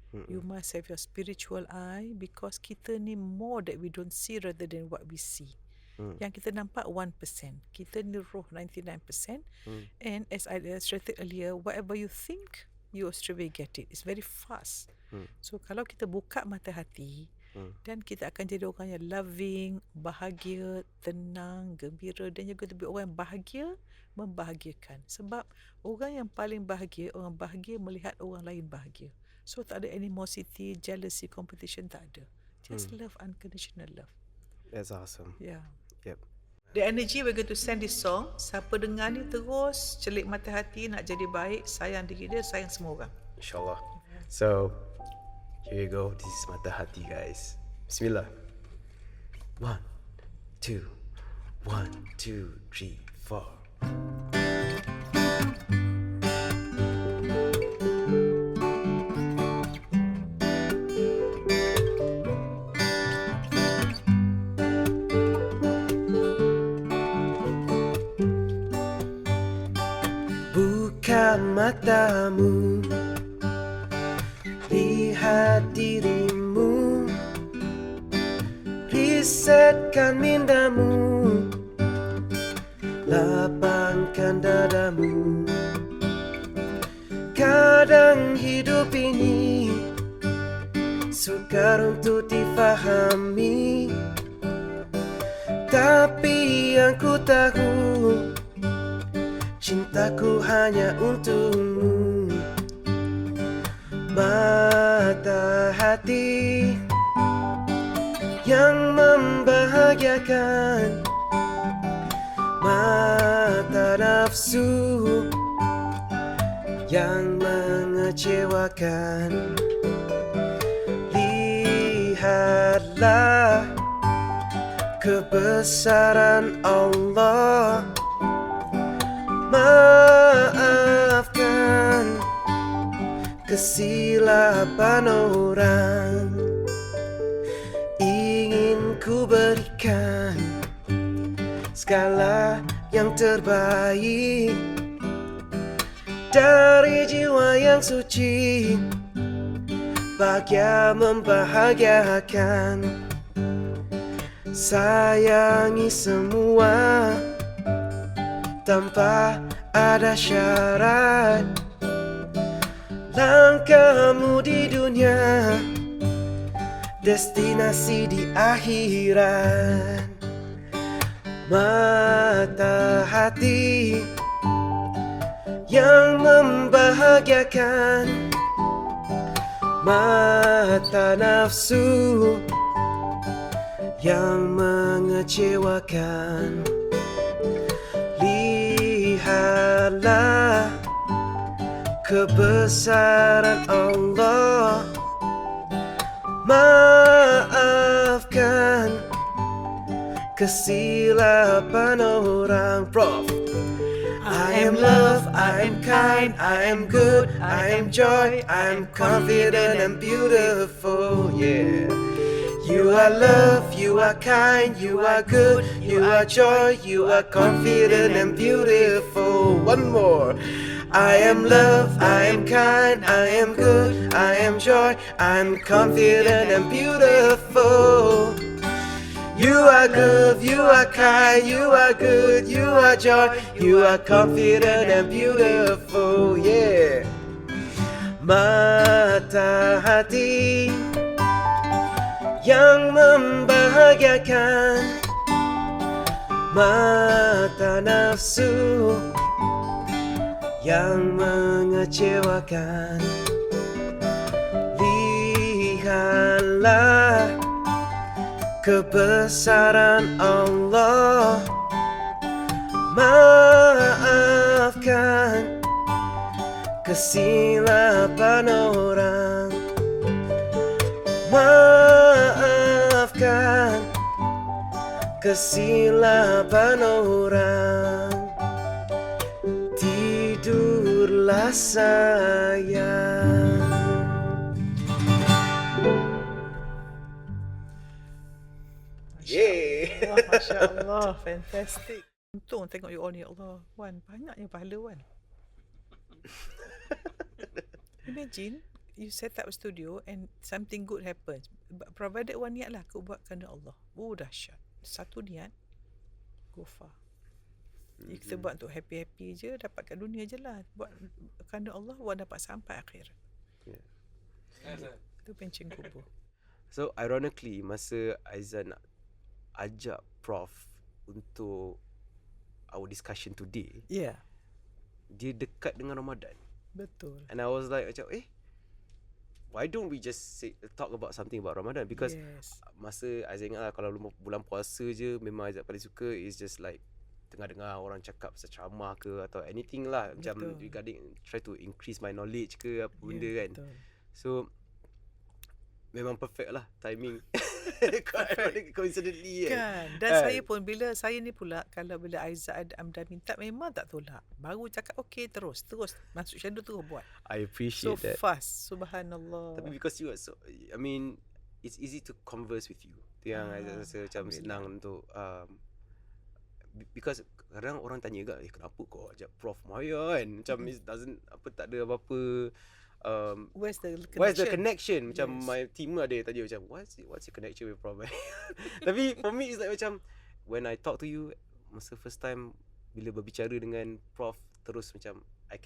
You must have your spiritual eye, because kita ni more that we don't see rather than what we see. Yang kita nampak 1%, kita ni roh 99%. And as I illustrated earlier, whatever you think, you straight away get it. It's very fast. So kalau kita buka mata hati, dan kita akan jadi orang yang loving, bahagia, tenang, gembira, dan juga lebih orang yang bahagia, membahagiakan. Sebab orang yang paling bahagia, orang bahagia melihat orang lain bahagia. So tak ada animosity, jealousy, competition, tak ada. Just love, unconditional love. That's awesome. Yeah. Yep. The energy we're going to send this song. Siapa dengar ni terus celik mata hati, nak jadi baik, sayang diri dia, sayang semua orang. InsyaAllah. So, here you go. This is Mata Hati, guys. Bismillah. 1, 2, 1, 2, 3, 4. Buka matamu, lihat dirimu, risetkan mindamu, lapangkan dadamu. Kadang hidup ini sukar untuk difahami, tapi yang ku tahu, cintaku hanya untukmu. Mata hati yang membahagiakan, mata nafsu yang mengecewakan. Lihatlah kebesaran Allah, maafkan kesilapan orang. segala yang terbaik dari jiwa yang suci, bahagia membahagiakan, sayangi semua tanpa ada syarat. Langkahmu di dunia, destinasi di akhirat. Mata hati yang membahagiakan, mata nafsu yang mengecewakan. Lihatlah kebesaran Allah, maafkan kesilapan orang. Prof. I am love, I am kind, I am good, I am joy, I am confident and beautiful. Yeah. You are love, you are kind, you are good, you are joy, you are confident and beautiful. One more. I am love, I am kind, I am good, I am joy, I am confident and beautiful. You are good, you are kind, you are good, you are joy, you are confident and beautiful. Yeah. Mata hati yang membahagiakan, mata nafsu yang mengecewakan. Lihatlah kebesaran Allah, maafkan kesilapan orang, maafkan kesilapan orang. Tidurlah sayang. Yeah. Masya Allah, fantastic. Untung tengok you all ni, ya Allah. Wan, banyaknya pahala Wan. Imagine you set up a studio and something good happens. But provided one niat lah, aku buat kerana Allah. Oh, dahsyat. Satu niat, go far. Kita buat untuk happy-happy je, dapat kat dunia je lah. Buat kerana Allah, Wan dapat sampai akhir. Yeah. Itu pencing kubur. So ironically, masa Aizat nak ajak Prof untuk our discussion today, Yeah, dia dekat dengan Ramadan. betul. And I was like macam why don't we just talk about something about Ramadan? Because Yes. masa Aizat ingat lah, kalau bulan puasa je memang Aizat paling suka is just like dengar orang cakap pasal ceramah ke atau anything lah. Macam Betul. regarding try to increase my knowledge ke apa benda kan. Betul. So memang perfect lah timing. Coincidentally Kan. Dan saya pun bila saya ni pula, kalau bila Aizat dah minta memang tak tolak. Baru cakap okey, terus masuk schedule terus buat. I appreciate So that. fast, subhanallah. Tapi because you are so, I mean, it's easy to converse with you. Itu yang I rasa macam senang untuk because kadang orang tanya juga, kenapa kau ajak Prof Muhaya kan? Macam it doesn't tak ada apa-apa. Where's the connection? Where's the connection? Macam Yes. my team ada yang tanya macam what's your connection with Prof? Tapi for me it's like macam when I talk to you masa first time bila berbicara dengan Prof, terus macam I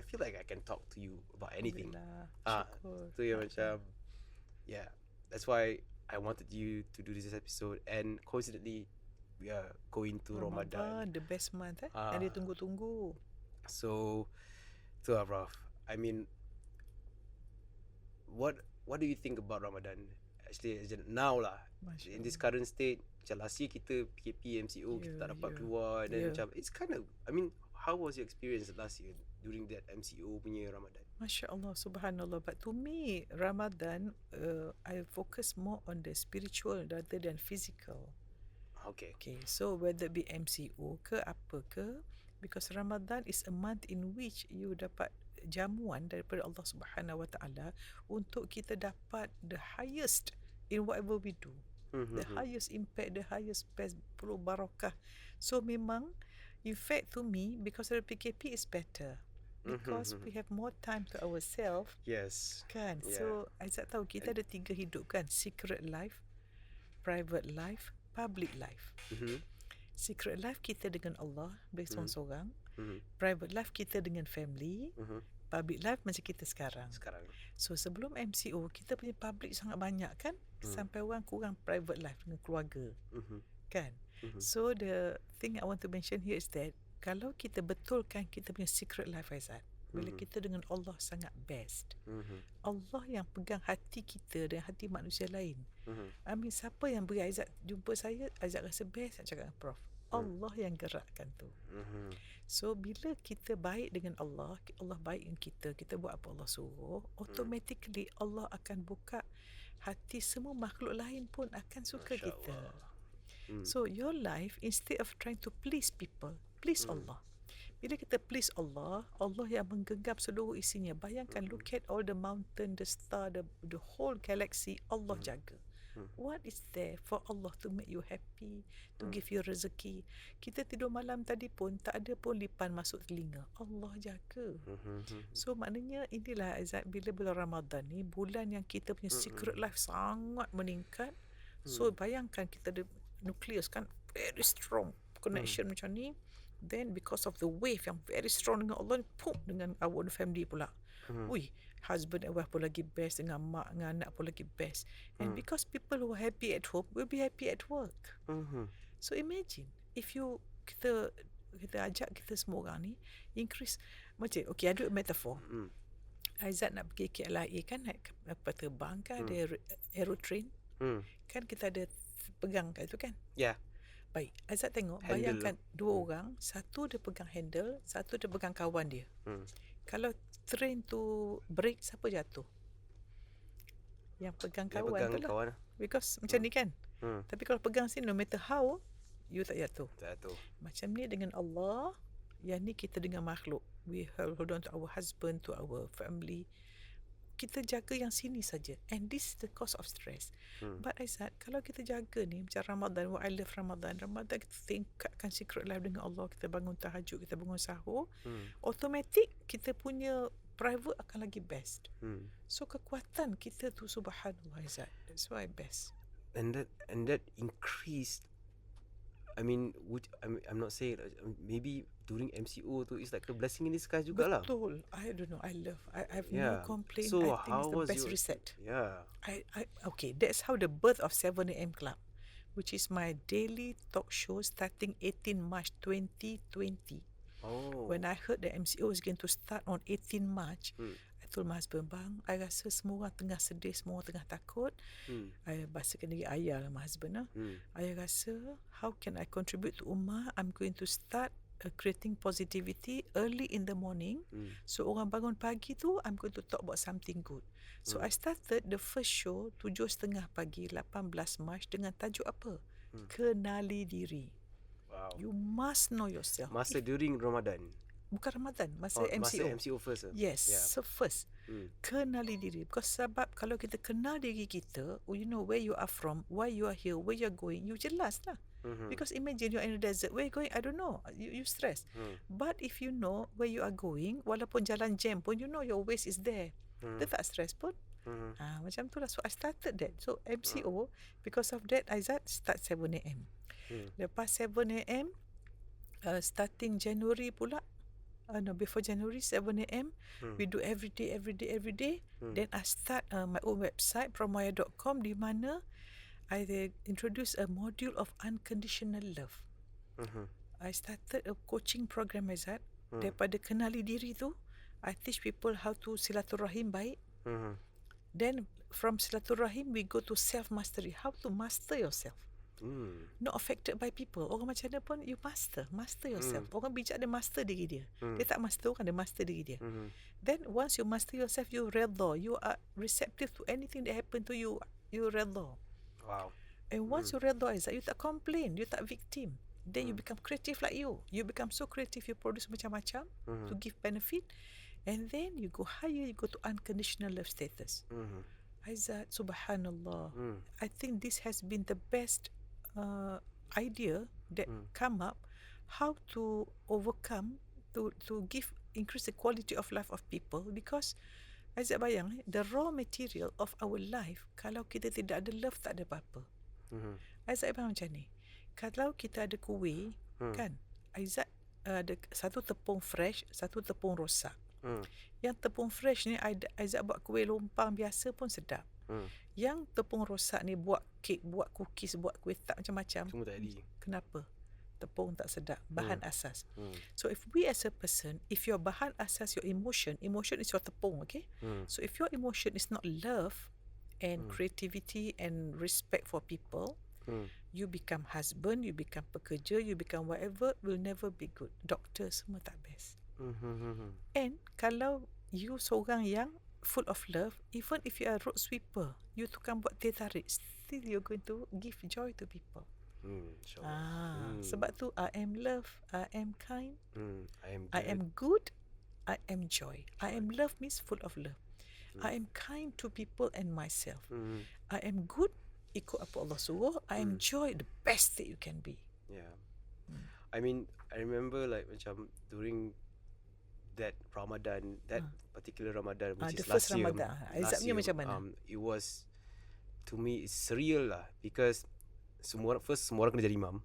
feel like I can talk to you about anything. Syukur. So yang macam yeah, that's why I wanted you to do this episode, and coincidentally we are going to Ramadan. The best month yang dia tunggu-tunggu. So Prof, I mean, what do you think about Ramadan actually now lah, in this current state? Macam last year kita PKP MCO, kita tak dapat keluar, dan macam it's kind of, I mean, how was your experience last year during that MCO punya Ramadan? Masya Allah, subhanallah. But to me, Ramadan, I focus more on the spiritual rather than physical. Okay. Okay, so whether it be MCO ke apa ke, because Ramadan is a month in which you dapat jamuan daripada Allah Subhanahu Wa Taala untuk kita dapat the highest in whatever we do. The highest impact, the highest best penuh barakah. So memang, in fact to me, because of the PKP is better. Because we have more time to ourselves. Yes. Kan? Yeah. So Aizat tahu kita ada 3 hidup kan. Secret life, private life, public life. Secret life kita dengan Allah, seorang-seorang. Private life kita dengan family. Public life macam kita sekarang. So sebelum MCO, kita punya public sangat banyak kan. Sampai orang kurang private life dengan keluarga. Kan? So the thing I want to mention here is that kalau kita betulkan kita punya secret life, Aizat, bila kita dengan Allah sangat best. Allah yang pegang hati kita dan hati manusia lain. I mean, siapa yang beri Aizat jumpa saya, Aizat rasa best, saya cakap dengan Prof. Allah yang gerakkan tu. So bila kita baik dengan Allah, Allah baik dengan kita buat apa Allah suruh, automatically Allah akan buka hati semua makhluk lain pun akan suka kita. So your life, instead of trying to please people, please Allah. Bila kita please Allah, Allah yang menggenggam seluruh isinya. Bayangkan, look at all the mountain, the star, the whole galaxy, Allah jaga. What is there for Allah to make you happy, to give you rezeki? Kita tidur malam tadi pun tak ada pun lipan masuk telinga. Allah jaga. So maknanya inilah Aizat, bila bulan Ramadan ni, bulan yang kita punya secret life sangat meningkat. So bayangkan kita ada nucleus kan, very strong connection macam ni. Then because of the wave yang very strong dengan Allah, pum, dengan our family pula. Ui, husband and wife pun lagi best, dengan mak dengan anak pun lagi best. And because people who are happy at home will be happy at work. So imagine if kita ajak kita semua orang ni increase macam, okay, ada metaphor. Aizat nak pergi KLIA kan, naik kapal terbang kan, ada aerotrain. Kan kita ada pegang kat itu kan. Ya. Baik, Aizat tengok, Handle bayangkan dua orang, satu dia pegang handle, satu dia pegang kawan dia. Kalau train tu break, siapa jatuh? Yang pegang kawan tu lah. Kawan. Because macam ni kan. Tapi kalau pegang sini, no matter how, you tak jatuh. Macam ni dengan Allah, yang ni kita dengan makhluk. We hold on to our husband, to our family. Kita jaga yang sini saja. And this is the cause of stress. But Aizat, kalau kita jaga ni, macam Ramadan, I love Ramadan. Ramadan kita tingkatkan secret life dengan Allah. Kita bangun tahajud, kita bangun sahur. Automatic kita punya private akan lagi best. So kekuatan kita tu subhanallah Aizat. That's why best. And that increased. I mean, I'm not saying, maybe during MCO tu is like a blessing in disguise jugalah. Betul. I don't know. I have no complaint. So I think it's the best reset. Yeah. Okay, that's how the birth of 7 a.m. Club, which is my daily talk show starting 18 March 2020. When I heard the MCO is going to start on 18 March, I told my husband, bang, I rasa semua orang tengah sedih, semua orang tengah takut. I bahasakan diri ayah lah, my husband lah. I rasa, how can I contribute to Ummah? I'm going to start creating positivity early in the morning. So orang bangun pagi tu, I'm going to talk about something good. So I started the first show 7:30 pagi 18 Mac dengan tajuk apa? Kenali diri. Wow. You must know yourself. Masa during Ramadan. Bukan Ramadan, masa MCO. Masa MCO first. Yes, so first. Kenali diri. Because sebab kalau kita kenal diri kita, you know where you are from, why you are here, where you are going, you jelas lah. Because imagine you're in the desert, where you going, I don't know, you stress. But if you know where you are going, walaupun jalan jam pun, you know your waist is there. Dia tak stress pun. Macam tu lah. So I started that. So MCO, because of that, Aizat start 7 a.m. Lepas 7 a.m, starting January pula, before January 7 a.m, we do every day. Then I start my own website prommuhaya.com, di mana I introduce a module of unconditional love. I started a coaching program, Aizat. Daripada kenali diri tu, I teach people how to silaturahim baik. Then from silaturahim we go to self mastery, how to master yourself. Not affected by people. Orang macam mana pun, you master yourself. Orang bijak, dia master diri dia. Dia tak master orang, dia master diri dia. Then once you master yourself, you redha. You are receptive to anything that happen to you. You redha. Wow. And once you redha, you tak complain, you tak victim. Then you become creative like you. You become so creative, you produce macam-macam to give benefit. And then you go higher, you go to unconditional love status. Aizat, subhanallah. Hmm. I think this has been the best idea that come up how to overcome to give increase the quality of life of people, because Aizat bayang the raw material of our life, kalau kita tidak ada love tak ada apa-apa. Aizat bayang macam ni, kalau kita ada kuih kan, Aizat ada satu tepung fresh, satu tepung rosak. Yang tepung fresh ni Aizat buat kuih lompang biasa pun sedap. Yang tepung rosak ni buat kek, buat cookies, buat kuih tak macam-macam. Semua tak jadi. Kenapa? Tepung tak sedap, bahan asas. So if we as a person, if your bahan asas, your emotion is your tepung, okay? So if your emotion is not love and creativity and respect for people, you become husband, you become pekerja, you become whatever, will never be good. Doctor semua tak best. And kalau you seorang yang full of love, even if you are road sweeper, you tukang buat teh tarik, still you're going to give joy to people. Sebab tu I am love, I am kind, I am good, I am joy. I am love means full of love. I am kind to people and myself. I am good, ikut apa Allah suruh. I am joy, the best that you can be. Yeah. I mean, I remember like macam during that Ramadan, that particular Ramadan, which The is first last year. Ramadan. Aizat punya macam mana? It was, to me, it's surreal lah, because semua orang kena jadi imam.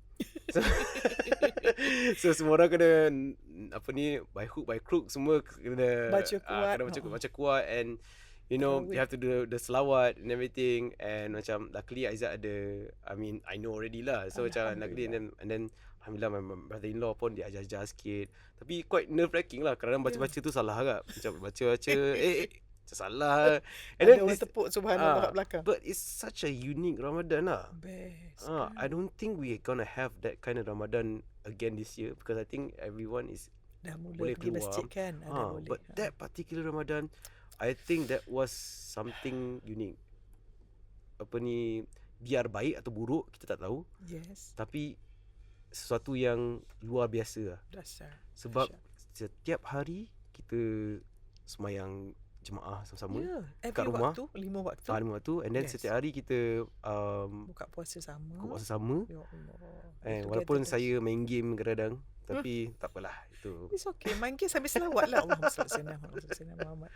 So semua orang kena apa ni, by hook by crook semua kena baca kuat, and you know you have to do the selawat and everything, and macam luckily Aizat ada, I mean I know already lah, so macam luckily, and then alhamdulillah my brother-in-law pun dia ajar sikit, tapi quite nerve wracking lah, kadang baca-baca tu salah agak, macam baca-baca macam salah, and then orang tepuk subhanallah kat belakang. but it's such a unique Ramadan lah. Best. I don't think we're gonna have that kind of Ramadan again this year, because I think everyone is Dah mula boleh pergi keluar. masjid kan, boleh. But that particular Ramadan, I think that was something unique. Apa ni, biar baik atau buruk kita tak tahu, Yes. tapi sesuatu yang luar biasa lah. Dasar. Sebab setiap hari kita semayang jemaah sama-sama kat rumah. Waktu, 5 waktu. 5 waktu, and then setiap hari kita buka puasa sama. Ya Allah. And walaupun saya main game kadang-kadang, tapi tak apalah, itu. It's okay. Main game sambil selawat lah. Allahumma salli ala sayyidina Muhammad.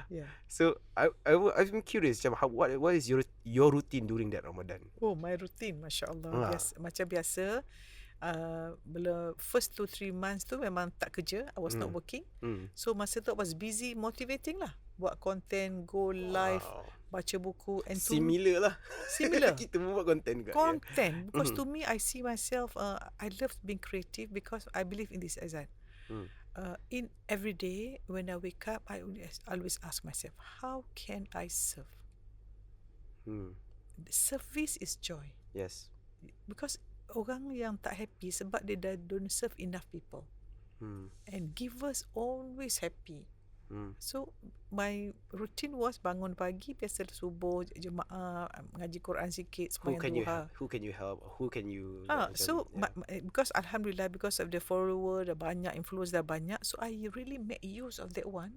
Yeah. So I'm curious, macam what is your routine during that Ramadan? Oh, my routine, masya-Allah. Yes, macam biasa. Bila first 2-3 months tu memang tak kerja, I was not working. So masa tu I was busy motivating lah, buat content, go live, baca buku, and similar lah. Similar. Kita pun buat content juga. Content, because to me I see myself, I love being creative because I believe in this, Aizat. In every day when I wake up, I always ask myself, how can I serve? The service is joy. Yes. Because orang yang tak happy sebab dia dah don't serve enough people. And givers always happy. So my routine was bangun pagi, biasa subuh, jemaah, ngaji Quran sikit, sembahyang duha. Who can you help? Who can you so because alhamdulillah, because of the follower dah banyak, influence dah banyak, so I really make use of that one.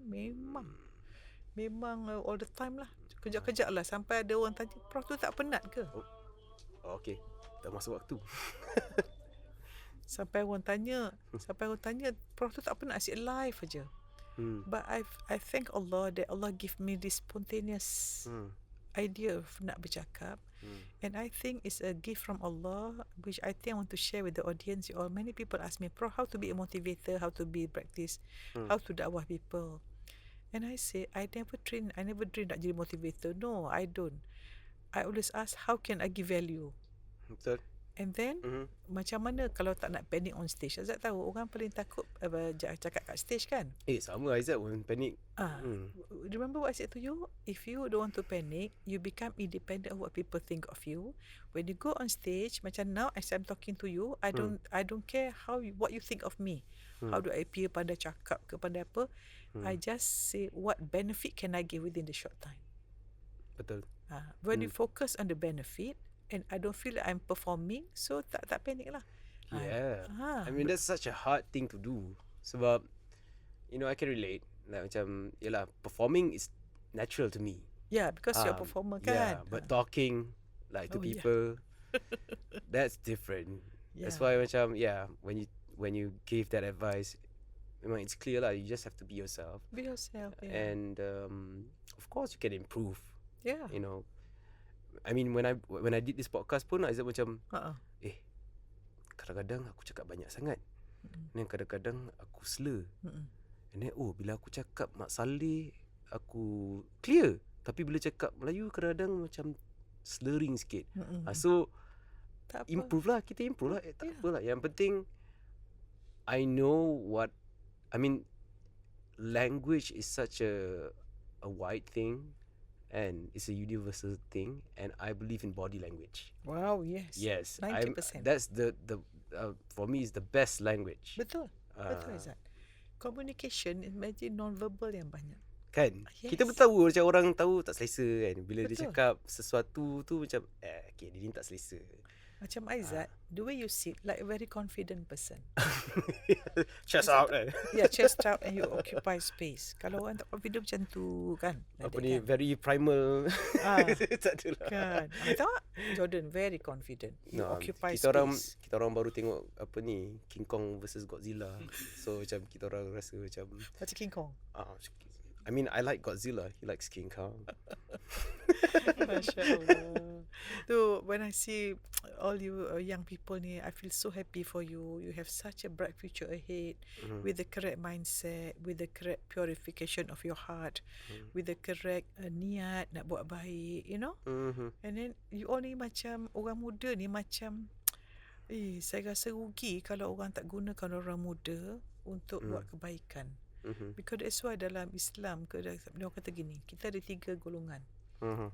Memang all the time lah, kejap-kejap lah, sampai ada orang tanya, Prof tu tak penat ke? Okay, dah masuk waktu. Sampai orang tanya, Prof tu tak penat, asyik live aja. But I thank Allah that Allah give me this spontaneous idea of nak bercakap, and I think it's a gift from Allah, which I think I want to share with the audience. Many people ask me, Prof, how to be a motivator, how to be practice, how to dakwah people, and I say I never dream nak jadi motivator. No, I don't. I always ask, how can I give value? Betul. And then macam mana kalau tak nak panic on stage? Aizat tahu orang paling takut cakap kat stage kan? Sama Aizat pun panic. Remember what I said to you? If you don't want to panic, you become independent of what people think of you. When you go on stage, macam now as I'm talking to you, I don't care what you think of me. How do I appear, pandai cakap ke, pandai apa? I just say what benefit can I give within the short time. Betul. When you focus on the benefit, and I don't feel like I'm performing, so tak panic lah. Yeah. I mean, that's such a hard thing to do. Sebab, you know, I can relate. Like macam, yelah, performing is natural to me. Yeah, because you're a performer Yeah, kan. but talking like to Oh, yeah. people, that's different. That's Yeah. why macam when you give that advice, memang it's clear lah. You just have to be yourself, Be yourself. Yeah. and of course you can improve. Yeah. You know, I mean when I did this podcast pun, Aizat macam kadang-kadang aku cakap banyak sangat, dan kadang-kadang aku slur, and then bila aku cakap Mak Saleh aku clear, tapi bila cakap Melayu kadang-kadang macam slurring sikit. So Tak apa. improve lah, kita improve lah. Tak Yeah. apalah. Yang penting I know what I mean, language is such a wide thing, and it's a universal thing, and I believe in body language. Wow, yes. Yes, 90%. that's the for me is the best language. Betul. Betul, Aizat. Communication, imagine non-verbal yang banyak. Kan? Yes. Kita pun tahu macam orang tahu tak selesa kan. Bila dia Betul. cakap sesuatu tu macam okay, dia ni tak selesa. Macam Aizat, the way you sit, like a very confident person. Chest out kan. Yeah, chest out and you occupy space. Kalau orang tak confident macam tu kan. Like Apa that ni, kan? very primal. Tak adalah. Kan. Tak? Jordan very confident. You occupy kita space. kita orang baru tengok apa ni, King Kong versus Godzilla. So macam kita orang rasa macam Macam King Kong. I mean I like Godzilla, he likes King Kong. Masya Allah. So when I see all you young people ni, I feel so happy for you. You have such a bright future ahead, with the correct mindset, with the correct purification of your heart, with the correct niat nak buat baik, you know. And then you all ni macam orang muda ni macam saya rasa rugi kalau orang tak gunakan orang muda untuk buat kebaikan. Because that's why dalam Islam dia kata gini, kita ada 3 golongan.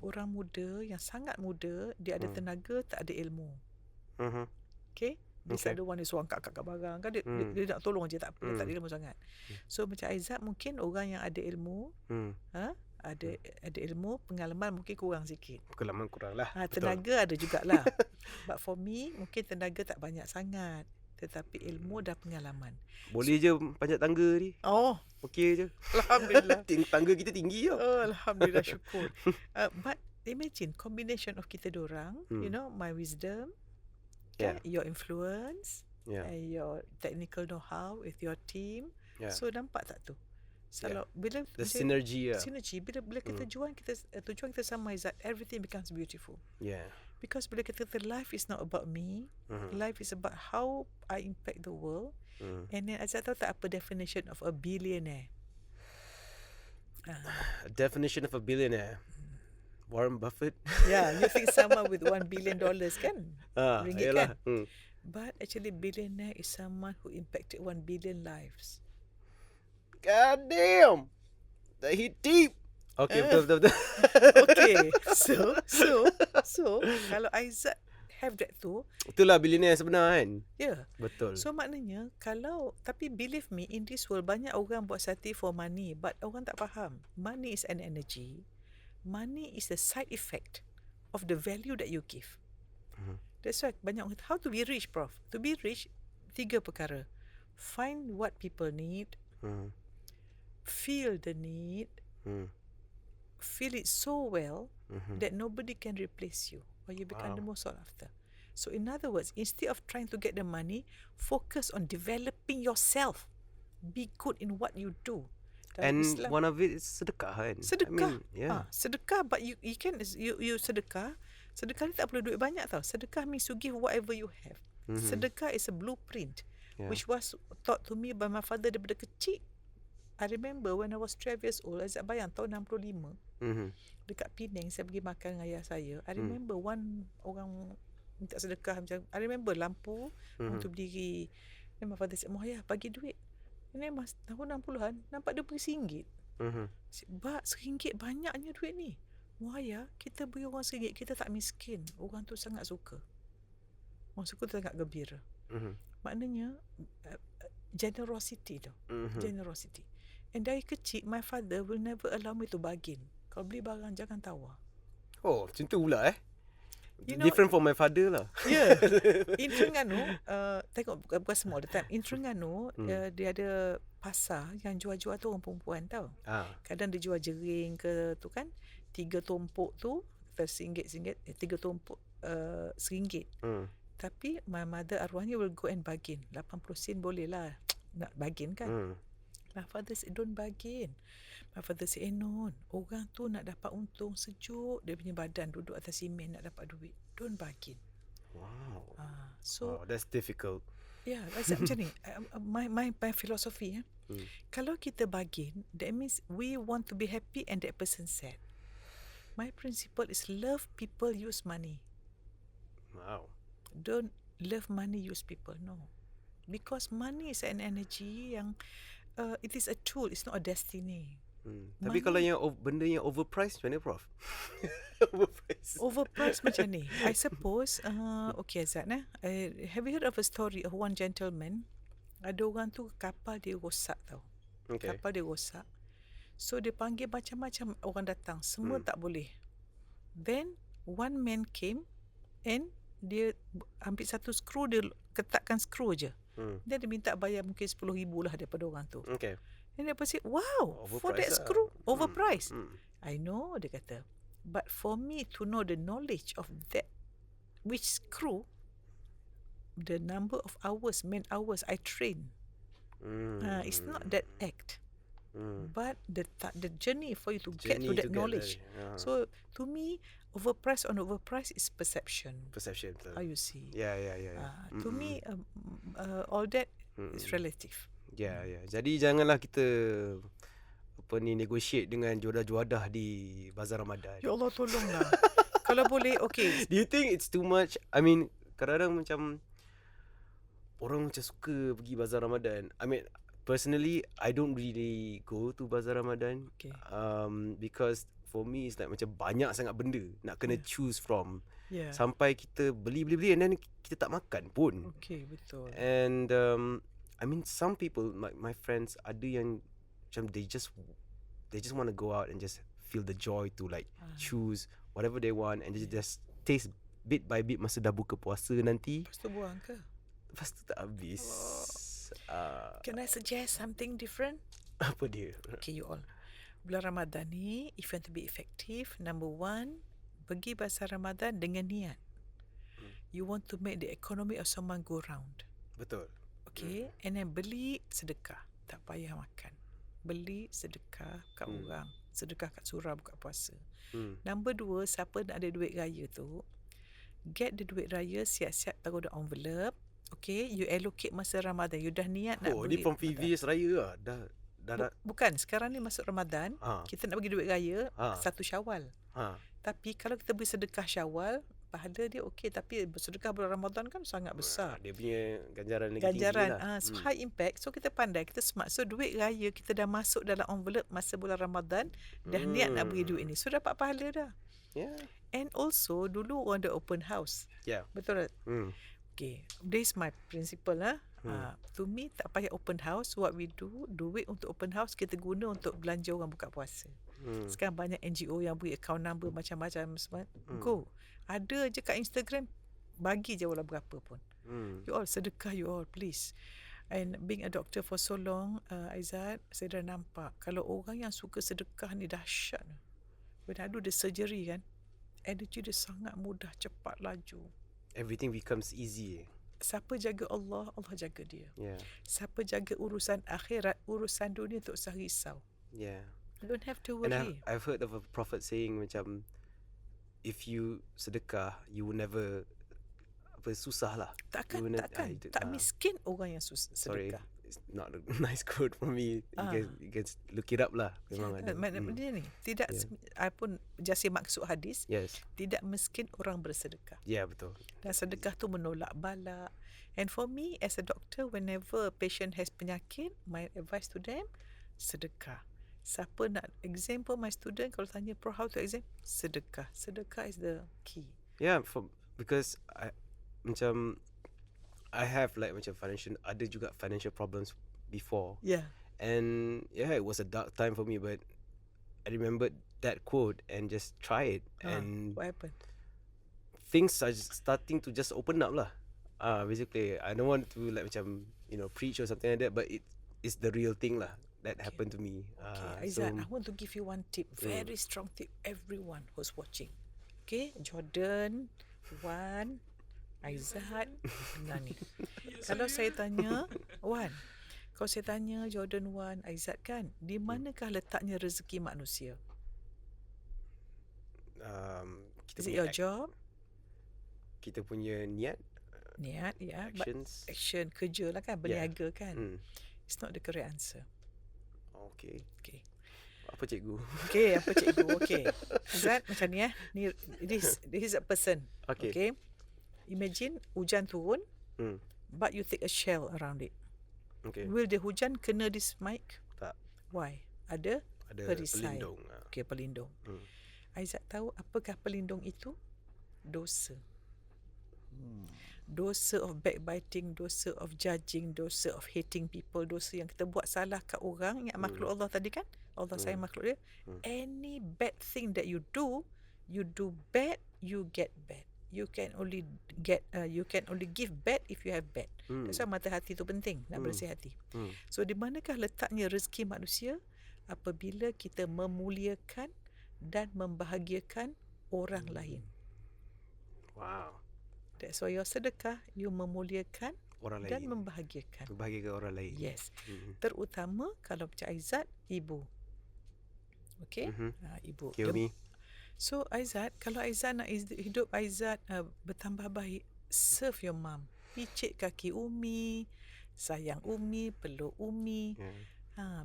Orang muda yang sangat muda, dia ada tenaga, tak ada ilmu. Okay? This Okay. ada one is orang kat barang kan, dia nak tolong je, tak ada ilmu sangat. So macam Aizat mungkin orang yang ada ilmu, ada ilmu, pengalaman mungkin kurang sikit. Pengalaman kurang lah. Tenaga ada jugalah. But for me, mungkin tenaga tak banyak sangat, tetapi ilmu dan pengalaman. Boleh je panjat tangga ni. Oh, Okey je. Alhamdulillah. Tangga kita tinggi tau. Oh, Alhamdulillah, syukur. But imagine combination of kita dorang, you know, my wisdom, Yeah. your influence, Yeah. and your technical know-how with your team. Yeah. So nampak tak tu? Kalau bila The synergy lah. synergy, bila kita tujuan kita sama, is that everything becomes beautiful. Yeah. Because bila kita kata life is not about me, life is about how I impact the world. And then Aizat tahu tak apa definition of a billionaire? A definition of a billionaire. Warren Buffett. Yeah, you think someone with $1 billion kan? Ringgit Yalah. kan? But actually billionaire is someone who impacted 1 billion lives. God damn. That hit deep. Okay, betul. Okay, so kalau Aizat have that tu, Itulah billionaire sebenar kan? yeah. Betul. So maknanya tapi believe me, in this world banyak orang buat sati for money, but orang tak faham. Money is an energy. Money is the side effect of the value that you give. That's why banyak orang kata, how to be rich, Prof? To be rich, 3 perkara. Find what people need, feel the need, feel it so well that nobody can replace you, or you become the most sought after. So in other words, instead of trying to get the money, focus on developing yourself. Be good in what you do. Dalam And Islam, one of it is sedekah kan? sedekah. I mean, yeah. Sedekah, but you can you sedekah. Sedekah ni tak perlu duit banyak tau. Sedekah means you give whatever you have. Sedekah is a blueprint, which was taught to me by my father daripada kecil. I remember when I was 12 years old, Aizat bayang tahun 65, dekat Penang saya pergi makan dengan ayah saya. I remember one orang minta sedekah macam, I remember lampu untuk berdiri. Then my father said, Muhaya, bagi duit. Ini mas tahun 60-an, nampak dia beri RM1. Sebab RM1 banyaknya duit ni. Muhaya, kita beri orang RM1, kita tak miskin. Orang tu sangat suka. Orang suka tu sangat gembira. Maknanya generosity tau. Generosity. And dari kecil, my father will never allow me to bargain. Kalau beli barang, jangan tawar. Oh, macam tu pula You know, different from my father lah. Yeah. In Terengganu, tengok bukan semua the time. In Terengganu, dia ada pasar yang jual-jual tu orang perempuan tau. Ah. Kadang dia jual jering ke tu kan, 3 tumpuk tu RM1, 3 tumpuk RM1. Tapi my mother arwahnya will go and bargain. 80 sen boleh lah nak bargain kan. My father said don't bargain. My father said no, orang tu nak dapat untung, sejuk dia punya badan duduk atas simen nak dapat duit. Don't bargain. Wow. So Wow, that's difficult. yeah, macam ni. My philosophy kalau kita bargain, that means we want to be happy and that person sad. My principle is love people, use money. Wow. Don't love money, use people. No. Because money is an energy yang it is a tool, it's not a destiny. Tapi kalau yang benda yang overpriced macam mana, Prof? Overpriced macam ni. I suppose okay Aizat, have you heard of a story of one gentleman? Ada orang tu kapal dia rosak tau. Okay. Kapal dia rosak. So dia panggil macam-macam orang datang, semua tak boleh. Then one man came and dia ambil satu skru, dia ketatkan skru je. Dia minta bayar mungkin 10,000 lah daripada orang tu. Okay. And dia say, wow, for that screw, overpriced. I know, dia kata. But for me to know the knowledge of that, which screw, the number of hours, man hours I train, it's not that act. But the journey for you to get to that knowledge. So to me, overpriced on overpriced is perception. Perception. How you see? Yeah. To me, all that is relative. Ya. Jadi janganlah kita negotiate dengan juadah-juadah di Bazaar Ramadan. Ya Allah, tolonglah. Kalau boleh, okay. Do you think it's too much? I mean, kadang-kadang macam orang macam suka pergi Bazaar Ramadan. I mean, personally, I don't really go to Bazaar Ramadan. Okay. Because for me, it's like macam banyak sangat benda nak kena choose from. Yeah. Sampai kita beli and then kita tak makan pun. Okay, betul. And I mean, some people, my friends, ada yang macam they just want to go out and just feel the joy to like choose whatever they want and just taste bit by bit masa dah buka puasa nanti. Lepas tu buang ke? Lepas tu tak habis. Can I suggest something different? Apa dia? Okay, you all. Bulan Ramadan ni, if you want to be effective, number one, pergi Bazaar Ramadan dengan niat. You want to make the economy of someone go round. Betul. Okay, and then beli sedekah. Tak payah makan. Beli sedekah kat orang. Sedekah kat surau buka puasa. Number 2, siapa nak ada duit raya tu, get the duit raya, siap-siap taruh dalam envelope. Okay, you allocate masa Ramadan. You dah niat nak beli. Ni from previous raya lah. Dah. Bukan, sekarang ni masuk Ramadan, kita nak bagi duit raya 1 Syawal. Tapi kalau kita beri sedekah Syawal, pahala dia okey, tapi sedekah bulan Ramadan kan sangat besar. Dia punya ganjaran lagi tinggi lah. So high impact. So kita pandai, kita smart. So duit raya kita dah masuk dalam envelope masa bulan Ramadan, dah niat nak beri duit ni. So dapat pahala dah. Yeah. And also dulu orang ada open house. Yeah. Betul tak? Okay, this is my principle lah. To me tak payah open house. What we do, duit untuk open house kita guna untuk belanja orang buka puasa. Sekarang banyak NGO yang beri account number macam-macam semua. Go. Ada je kat Instagram, bagi je walau berapa pun. You all sedekah, you all please. And being a doctor for so long, Aizat, saya dah nampak kalau orang yang suka sedekah ni dahsyat. When I do the surgery kan, energy dia sangat mudah, cepat, laju. Everything becomes easy. Siapa jaga Allah, Allah jaga dia. Yeah. Siapa jaga urusan akhirat, urusan dunia tak usah risau. Yeah. You don't have to worry. And I've heard of a prophet saying macam, if you sedekah, you will never susah lah. Takkan. Tak miskin orang yang sedekah. Sorry, it's not a nice quote for me. You can look it up lah. Memang ada. Dia ni tidak I pun jasi maksud hadis. Yes. Tidak miskin orang bersedekah. Ya, betul. Dan sedekah tu menolak bala. And for me as a doctor, whenever a patient has penyakit, my advice to them, sedekah. Siapa nak exam pun, my student kalau tanya, Prof, how to exam? Sedekah. Sedekah is the key. Yeah, because I have like macam ada juga financial problems before. Yeah. And yeah, it was a dark time for me, but I remembered that quote and just try it. And what happened? Things are just starting to just open up lah. Basically, I don't want to like macam preach or something like that, but is the real thing lah that happened to me. Okay, Aizat, I want to give you one tip, very strong tip, everyone who's watching. Okay, Jordan, Wan, Aizat, Nani. Kalau saya tanya, Wan, kalau saya tanya Jordan, Wan, Aizat kan, di manakah letaknya rezeki manusia? Kita Is it punya your job? kita punya niat, Niat, ya. actions. Action, kerja lah kan, berniaga kan. It's not the correct answer. Okay. Okay. Apa cikgu? Okay, apa cikgu? Okay. Aizat, macam ni Ni, this is a person. Okay. Imagine hujan turun, but you take a shell around it. Okay. Will the hujan kena this mic? Tak. Why? Ada perisai. pelindung. Okay, pelindung. Aizat tahu apakah pelindung itu? Dosa. Dosa of backbiting, dosa of judging, dosa of hating people, dosa yang kita buat salah kat orang. Ingat makhluk Allah tadi kan? Allah sayang makhluk dia. Any bad thing that you do bad, you get bad. You can only give bad if you have bad. That's why mata hati tu penting, nak bersih hati. So di manakah letaknya rezeki manusia? Apabila kita memuliakan dan membahagiakan orang lain. Wow. That's why your sedekah, you memuliakan Orang dan lain. membahagiakan. Membahagiakan orang lain. Yes. Terutama kalau macam Aizat, ibu. Okay? Ibu. Kill me. So Aizat, kalau Aizat nak hidup Aizat bertambah baik, serve your mom. Picit kaki Umi, sayang Umi, peluk Umi.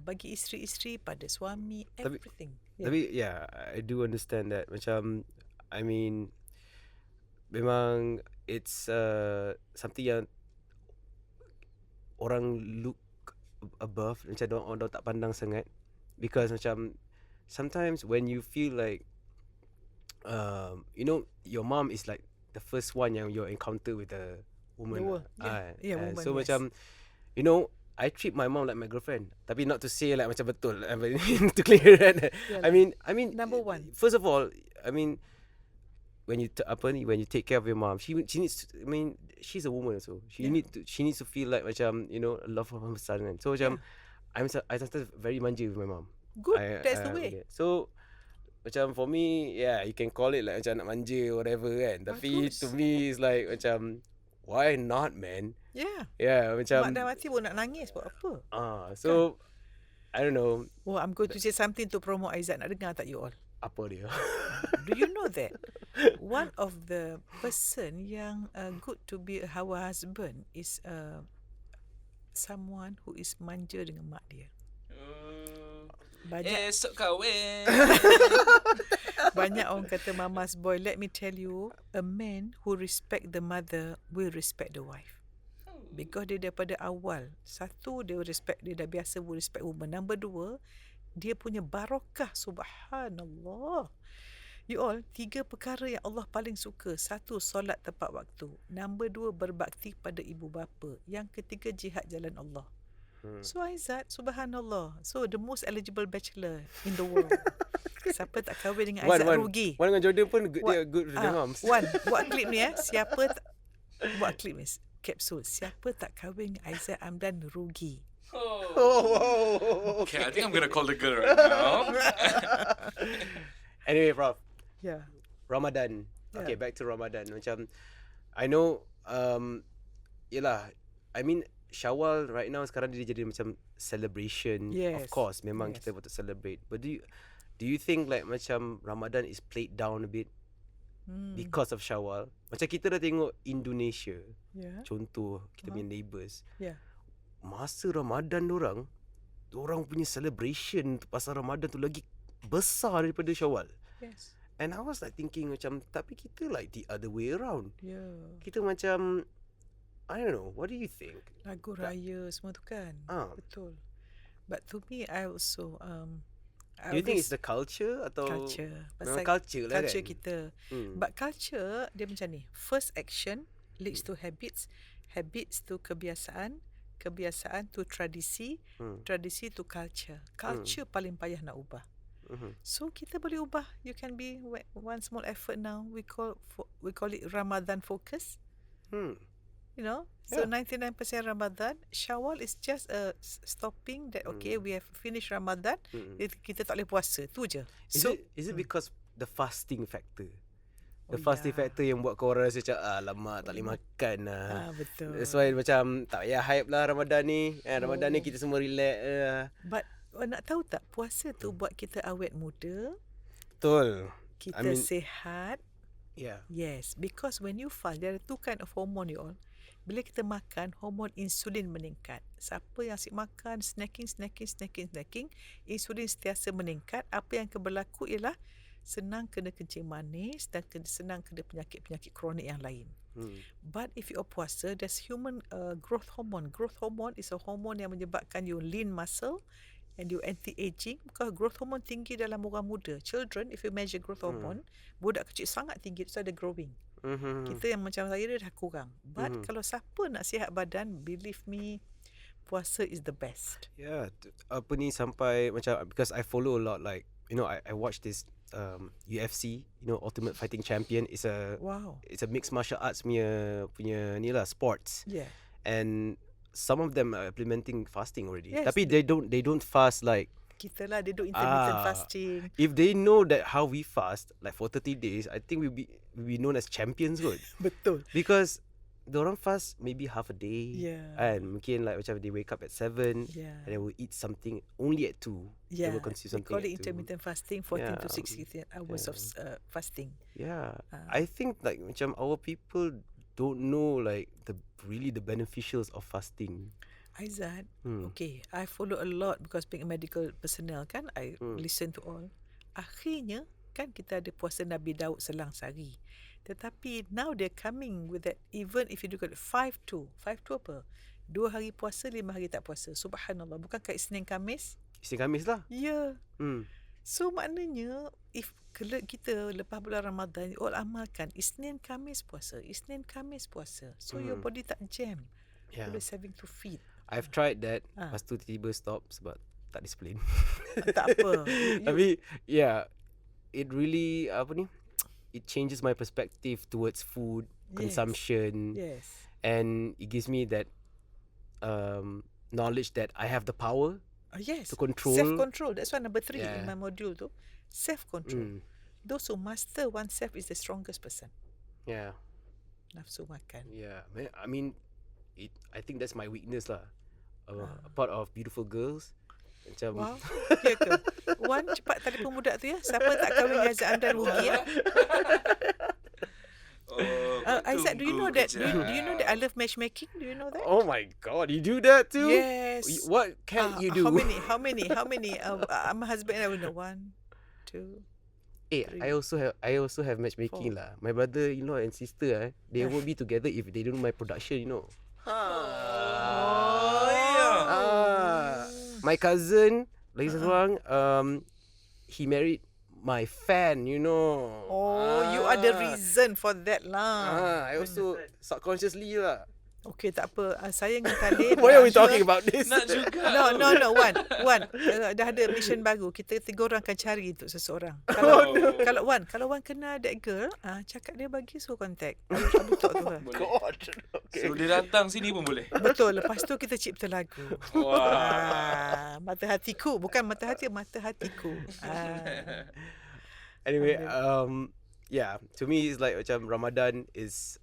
Bagi isteri-isteri pada suami, everything. Tapi I do understand that. Macam, I mean, memang it's something yang orang look above, macam orang tak pandang sangat, because macam sometimes when you feel like you know, your mom is like the first one yang you encounter with a woman. Woman, So yes. macam, you know, I treat my mom like my girlfriend. Tapi not to say like macam betul. I mean, to clear it. I mean number one. First of all, I mean, when you take care of your mom, she needs to, I mean, she's a woman also. She needs to feel like macam, you know, love from her son kan. So macam I started very manja with my mom. Good, that's the way. So macam for me, you can call it like macam nak manja whatever kan. Tapi to me it's like macam, why not, man? Macam mak dah mati pun nak nangis buat apa? So I don't know. Oh, I'm going to say something to promote Aizat. Nak dengar tak you all? Apa dia? Do you know that one of the person yang good to be a husband is someone who is manja dengan mak dia. Esok kahwin. Banyak orang kata mama's boy. Let me tell you, a man who respect the mother will respect the wife. Because dia daripada awal, satu, dia respect, dia dah biasa will respect woman. Number dua, dia punya barakah, subhanallah. You all, 3 perkara yang Allah paling suka. 1, solat tepat waktu. Number 2, berbakti pada ibu bapa. Yang ketiga, jihad jalan Allah. So Aizat, subhanallah. So the most eligible bachelor in the world. Siapa tak kahwin dengan Aizat rugi. Wan dengan Jordan pun good, dia good with their moms. Wan, buat klip ni buat klip ni. Capsule. Siapa tak kahwin dengan Aizat Amdan rugi. Okay, I think I'm gonna call the girl right now. Anyway, Prof. Yeah. Ramadan. Okay, back to Ramadan. Macam, I know, yelah, I mean, Syawal right now sekarang dia jadi macam celebration. Of course, memang kita patut celebrate. But do you think like macam Ramadan is played down a bit because of Syawal? Macam kita dah tengok Indonesia. Contoh, kita punya neighbours. Masa Ramadan dorang punya celebration pasal Ramadan tu lagi besar daripada Syawal. And I was like thinking macam, tapi kita like the other way around. Kita macam, I don't know, what do you think? Lagu raya semua tu kan. Betul. But to me, I also do you think it's the culture atau culture? Memang culture lah culture kan? kita. But culture dia macam ni. First action leads to habits, habits to kebiasaan, kebiasaan to tradisi, tradisi to culture. Culture paling payah nak ubah. So kita boleh ubah. You can be one small effort now. We call it Ramadan focus. You know, so Yeah. 99% Ramadan. Syawal is just a stopping that okay, we have finished Ramadan. Kita tak boleh puasa. Tu je. So Is it because the fasting factor? Oh, The fasting yeah. factor yang buat kau orang rasa macam alamak tak boleh makan lah. betul. That's why macam tak payah hype lah Ramadan ni. Ramadan ni Oh. kita semua relax. But nak tahu tak, puasa tu buat kita awet muda, Betul. kita sihat. Yeah. Yes, because when you fast, there are two kind of hormone you all. Bila kita makan, hormon insulin meningkat. Siapa yang asyik makan, snacking, insulin sentiasa meningkat. Apa yang akan berlaku ialah senang kena kencing manis dan senang kena penyakit-penyakit kronik yang lain. But if you are puasa, there's human growth hormone. Growth hormone is a hormone yang menyebabkan you lean muscle and you anti-aging. Because growth hormone tinggi dalam orang muda. Children, if you measure growth hormone, budak kecil sangat tinggi, so ada growing. Kita yang macam saya dia dah kurang. But kalau siapa nak sihat badan, believe me, puasa is the best. Yeah, apa ni sampai macam because I follow a lot like I watch this UFC, Ultimate Fighting Champion is a it's a mixed martial arts punya ni lah sports. Yeah. And some of them are implementing fasting already. Yes. Tapi they don't fast like Kita lah, they do intermittent fasting. if they know that how we fast like for 30 days, I think we'll be known as champions kot. Betul. Because diorang fast maybe half a day. Yeah. And mungkin like macam they wake up at 7 Yeah. and they will eat something only at 2. They Yeah, will consume they something call it at 2. intermittent fasting, 14 to Yeah. 16 hours of fasting. Yeah. I think like macam our people don't know like the beneficials of fasting. Aizat, okay, I follow a lot because being a medical personnel kan, I listen to all. Akhirnya kan kita ada puasa Nabi Daud selang sehari. Tetapi now they're coming with that, even if you look at 5-2 apa? 2 hari puasa, 5 hari tak puasa. Subhanallah, bukankah Isnin Khamis? Isnin Khamis lah. Ya. Yeah. So maknanya if kita lepas bulan Ramadan, all amalkan Isnin Khamis puasa, Isnin Khamis puasa. So your body tak jam. Yeah. Always having to feed. I've tried that. Lepas tu tiba-tiba stop sebab tak disiplin. Tak apa. Tapi yeah, it really it changes my perspective towards food consumption. Yes. And it gives me that knowledge that I have the power yes. to control. Self-control. That's why number 3 in my module tu. Self-control. Those who master oneself is the strongest person. Yeah. Nafsu makan. Yeah. I mean, I think that's my weakness lah. A part of beautiful girls. Macam wow. Ya ke? Wan, cepat telefon budak tu ya. Siapa tak kahwin dengan Aizat anda rugi ya. Aizat, do you know that? Do you know that I love matchmaking? Do you know that? Oh my God, you do that too? Yes. What can you do? How many? My husband and I will know. 1, 2. I also have matchmaking 4. lah. My brother-in-law and sister, they won't be together if they don't do my production, My cousin, lagi seorang, he married my fan, Oh, you are the reason for that lah. I also subconsciously lah. Okay, tak apa. Saya dengan Khalid. Why are we talking about this? Nak juga. No. Wan, dah ada mission baru. Kita 3 orang akan cari untuk seseorang. Kalau Wan kenal that girl, cakap dia bagi suruh contact. Abu Tok tu. God. Okay. So dia datang sini pun boleh. Betul. Lepas tu kita cipta lagu. Wah. Mata hatiku, bukan mata hati, mata hatiku. Anyway, yeah, to me it's like macam Ramadan is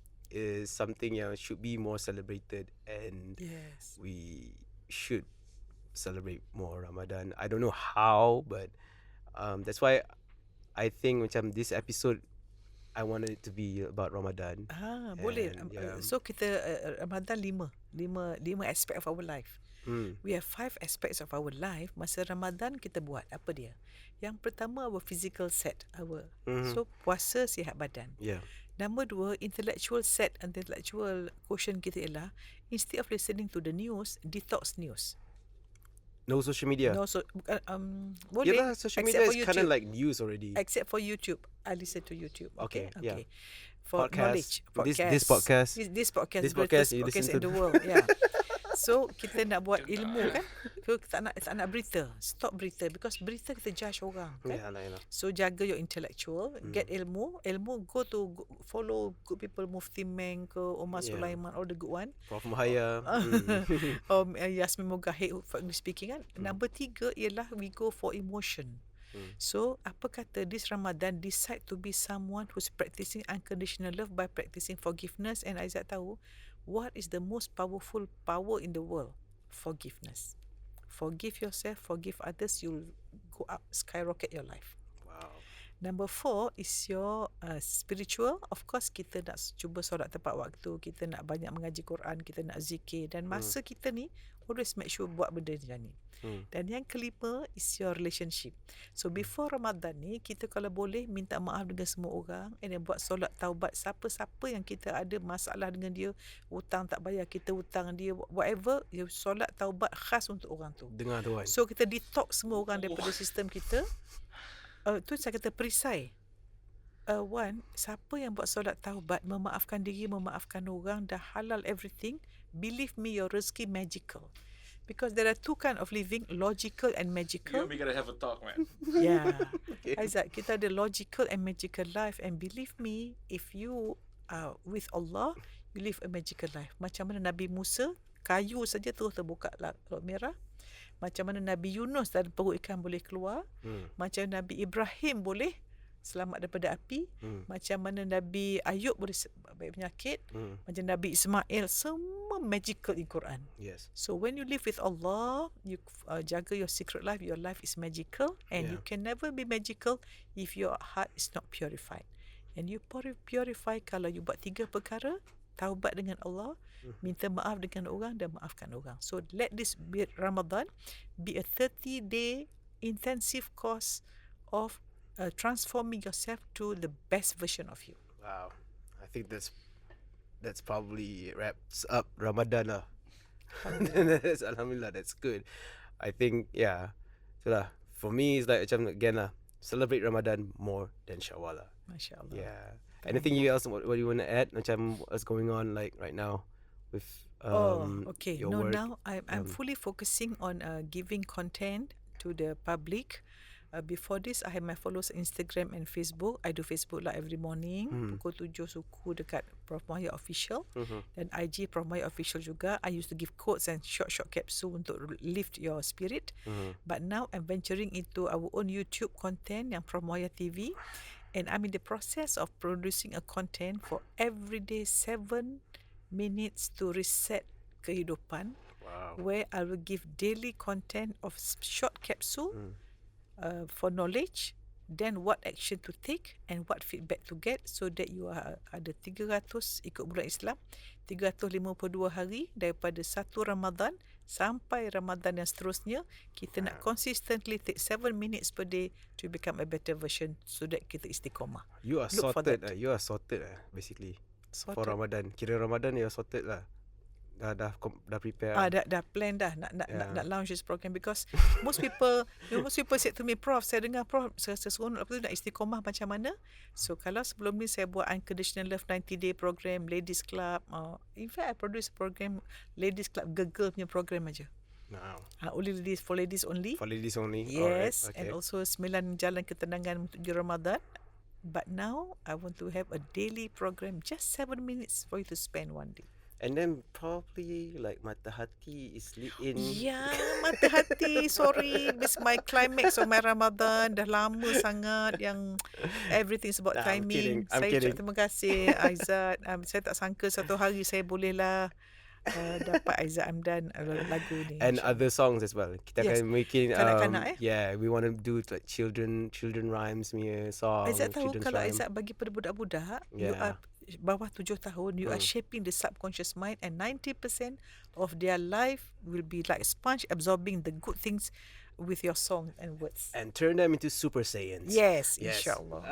something yang should be more celebrated, and yes, we should celebrate more Ramadan. I don't know how, but that's why I think macam this episode I wanted it to be about Ramadan. Boleh. Yeah. So kita Ramadan 5 aspect of our life. We have 5 aspects of our life. Masa Ramadan kita buat apa dia? Yang pertama, our physical set, so puasa sihat badan. Yeah. Number 2, intellectual set and intellectual quotient kita ialah instead of listening to the news, detox news. No social media. No, boleh. Yeah, social media is kind of like news already. Except for YouTube, I listen to YouTube. Okay. Yeah. For podcast. knowledge, This podcast. This podcast This is the podcast greatest you podcast listen in to. the world. Yeah. So kita nak buat ilmu kan. So tak nak berita. Stop berita because berita kita judge orang kan. Yalah. So jaga your intellectual, get ilmu, follow good people, Mufti Meng ke Omar Sulaiman, all the good one. Prof Muhaya. Yasmin Mogahid speaking kan. Number 3 ialah we go for emotion. So apa kata this Ramadan decide to be someone who's practicing unconditional love by practicing forgiveness, and Aizat tahu what is the most powerful power in the world? Forgiveness. Forgive yourself, forgive others, you'll go up, skyrocket your life. Wow. Number 4 is your spiritual. Of course kita nak cuba solat tepat waktu, kita nak banyak mengaji Quran, kita nak zikir, dan masa kita ni always make sure buat benda macam ni. Dan yang kelima is your relationship. So before Ramadan ni kita kalau boleh minta maaf dengan semua orang, and then buat solat taubat. Siapa-siapa yang kita ada masalah dengan dia, hutang tak bayar, kita hutang dia, whatever, you solat taubat khas untuk orang tu. Dengar tu kan. So kita detox semua orang daripada sistem kita. Tu saya kata perisai. One, siapa yang buat solat taubat, memaafkan diri, memaafkan orang, dah halal everything, believe me, your rezeki magical. Because there are 2 kind of living, logical and You magical. and me gotta have a talk, man. Yeah. Aizat, kita ada logical and magical life, and believe me, if you are with Allah, you live a magical life. Macam mana Nabi Musa, kayu saja terus terbuka laut merah. Macam mana Nabi Yunus dan perut ikan boleh keluar. Macam Nabi Ibrahim boleh selamat daripada api. Macam mana Nabi Ayub boleh baik penyakit. Macam Nabi Ismail, semua magical in Quran. Yes. So when you live with Allah, you jaga your secret life, your life is magical, and you can never be magical if your heart is not purified. And you purify kalau you buat 3 perkara, taubat dengan Allah, minta maaf dengan orang, dan maafkan orang. So let this be Ramadan be a 30-day intensive course of transforming yourself to the best version of you. Wow. I think that's probably wraps up Ramadan lah. Alhamdulillah, that's good. I think so lah. For me, it's like macam again lah, celebrate Ramadan more than Shawwal lah. Masya Allah. Yeah. Anything else what you want to add? Macam what's going on like right now with okay. your No, work? now I'm fully focusing on giving content to the public. Before this, I have my followers on Instagram and Facebook. I do Facebook live every morning. Pukul 7 suku dekat Prof Muhaya Official. Dan IG Prof Muhaya Official juga. I used to give quotes and short capsule untuk lift your spirit. But now I'm venturing into our own YouTube content yang Prof Muhaya TV. And I'm in the process of producing a content for everyday 7 minutes to reset kehidupan. Wow. Where I will give daily content of short capsule for knowledge, then what action to take and what feedback to get, so that you ada 300 ikut bulan Islam, 352 hari daripada 1 Ramadan sampai Ramadan yang seterusnya. Kita nak consistently take 7 minutes per day to become a better version, so that kita istiqomah. You are Look for sorted. that. You are sorted basically. Sorted. For Ramadan. Kira Ramadan you are sorted lah. Dah prepare. Dah plan dah nak launch this program, because most people said to me, Prof, saya dengar Prof seronok apa tu nak istiqomah macam mana. So kalau sebelum ni saya buat unconditional love 90-day program, ladies club, in fact I produce program ladies club, girl punya program aja. Wow. Only ladies, for ladies only. For ladies only. Yes. Alright, okay. And also 9 jalan ketenangan untuk Ramadan. But now I want to have a daily program, just 7 minutes for you to spend one day. And then probably like Mata Hati is lead in. Ya, Mata Hati. Sorry, this my climax of my Ramadan. Dah lama sangat yang everything is about I'm timing. kidding. Saya ucap terima kasih Aizat. Saya tak sangka satu hari saya bolehlah dapat Aizat Amdan lagu ni. And other songs as well. Kita Yes. akan making Kanak-kanak, yeah, we want to do like children rhymes punya song. Aizat tahu children's kalau rhyme. Aizat bagi pada budak-budak, you Yeah. are bawah 7 tahun, you are shaping the subconscious mind, and 90% of their life will be like sponge absorbing the good things with your song and words. And turn them into Super Saiyans. Yes, inshallah.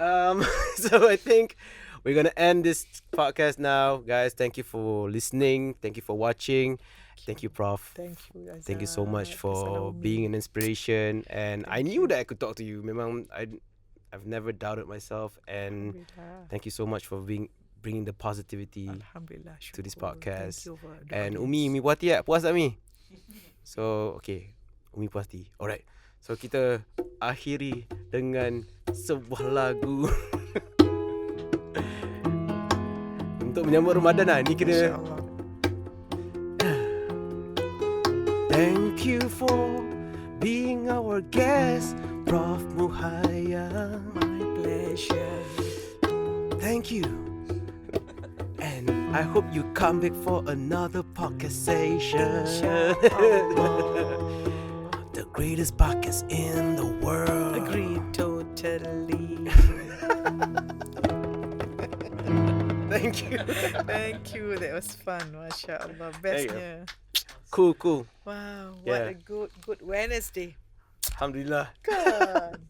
So I think we're gonna end this podcast now, guys. Thank you for listening. Thank you for watching. Thank you, Prof. Thank you, Aizat. Thank you so much for Assalamualaikum. being an inspiration. And I Thank knew you. that I could talk to you. Memang I've never doubted myself. And Alhamdulillah. thank you so much for being bringing the positivity Alhamdulillah. to this syukur. podcast. Thank you for the And audience. Umi puas hati tak? Puas tak Mi? So okay, Umi puas hati. Alright. So kita akhiri dengan sebuah lagu untuk menyambut Ramadan lah. Ni kena InsyaAllah. Thank you for being our guest, Prof Muhaya. My pleasure. Thank you. And I hope you come back for another podcast session. The greatest podcast in the world. Agreed totally. Thank you. Thank you. That was fun. MashaAllah. Bestnya. Cool. Wow. What Yeah. a good Wednesday. Alhamdulillah. Kan.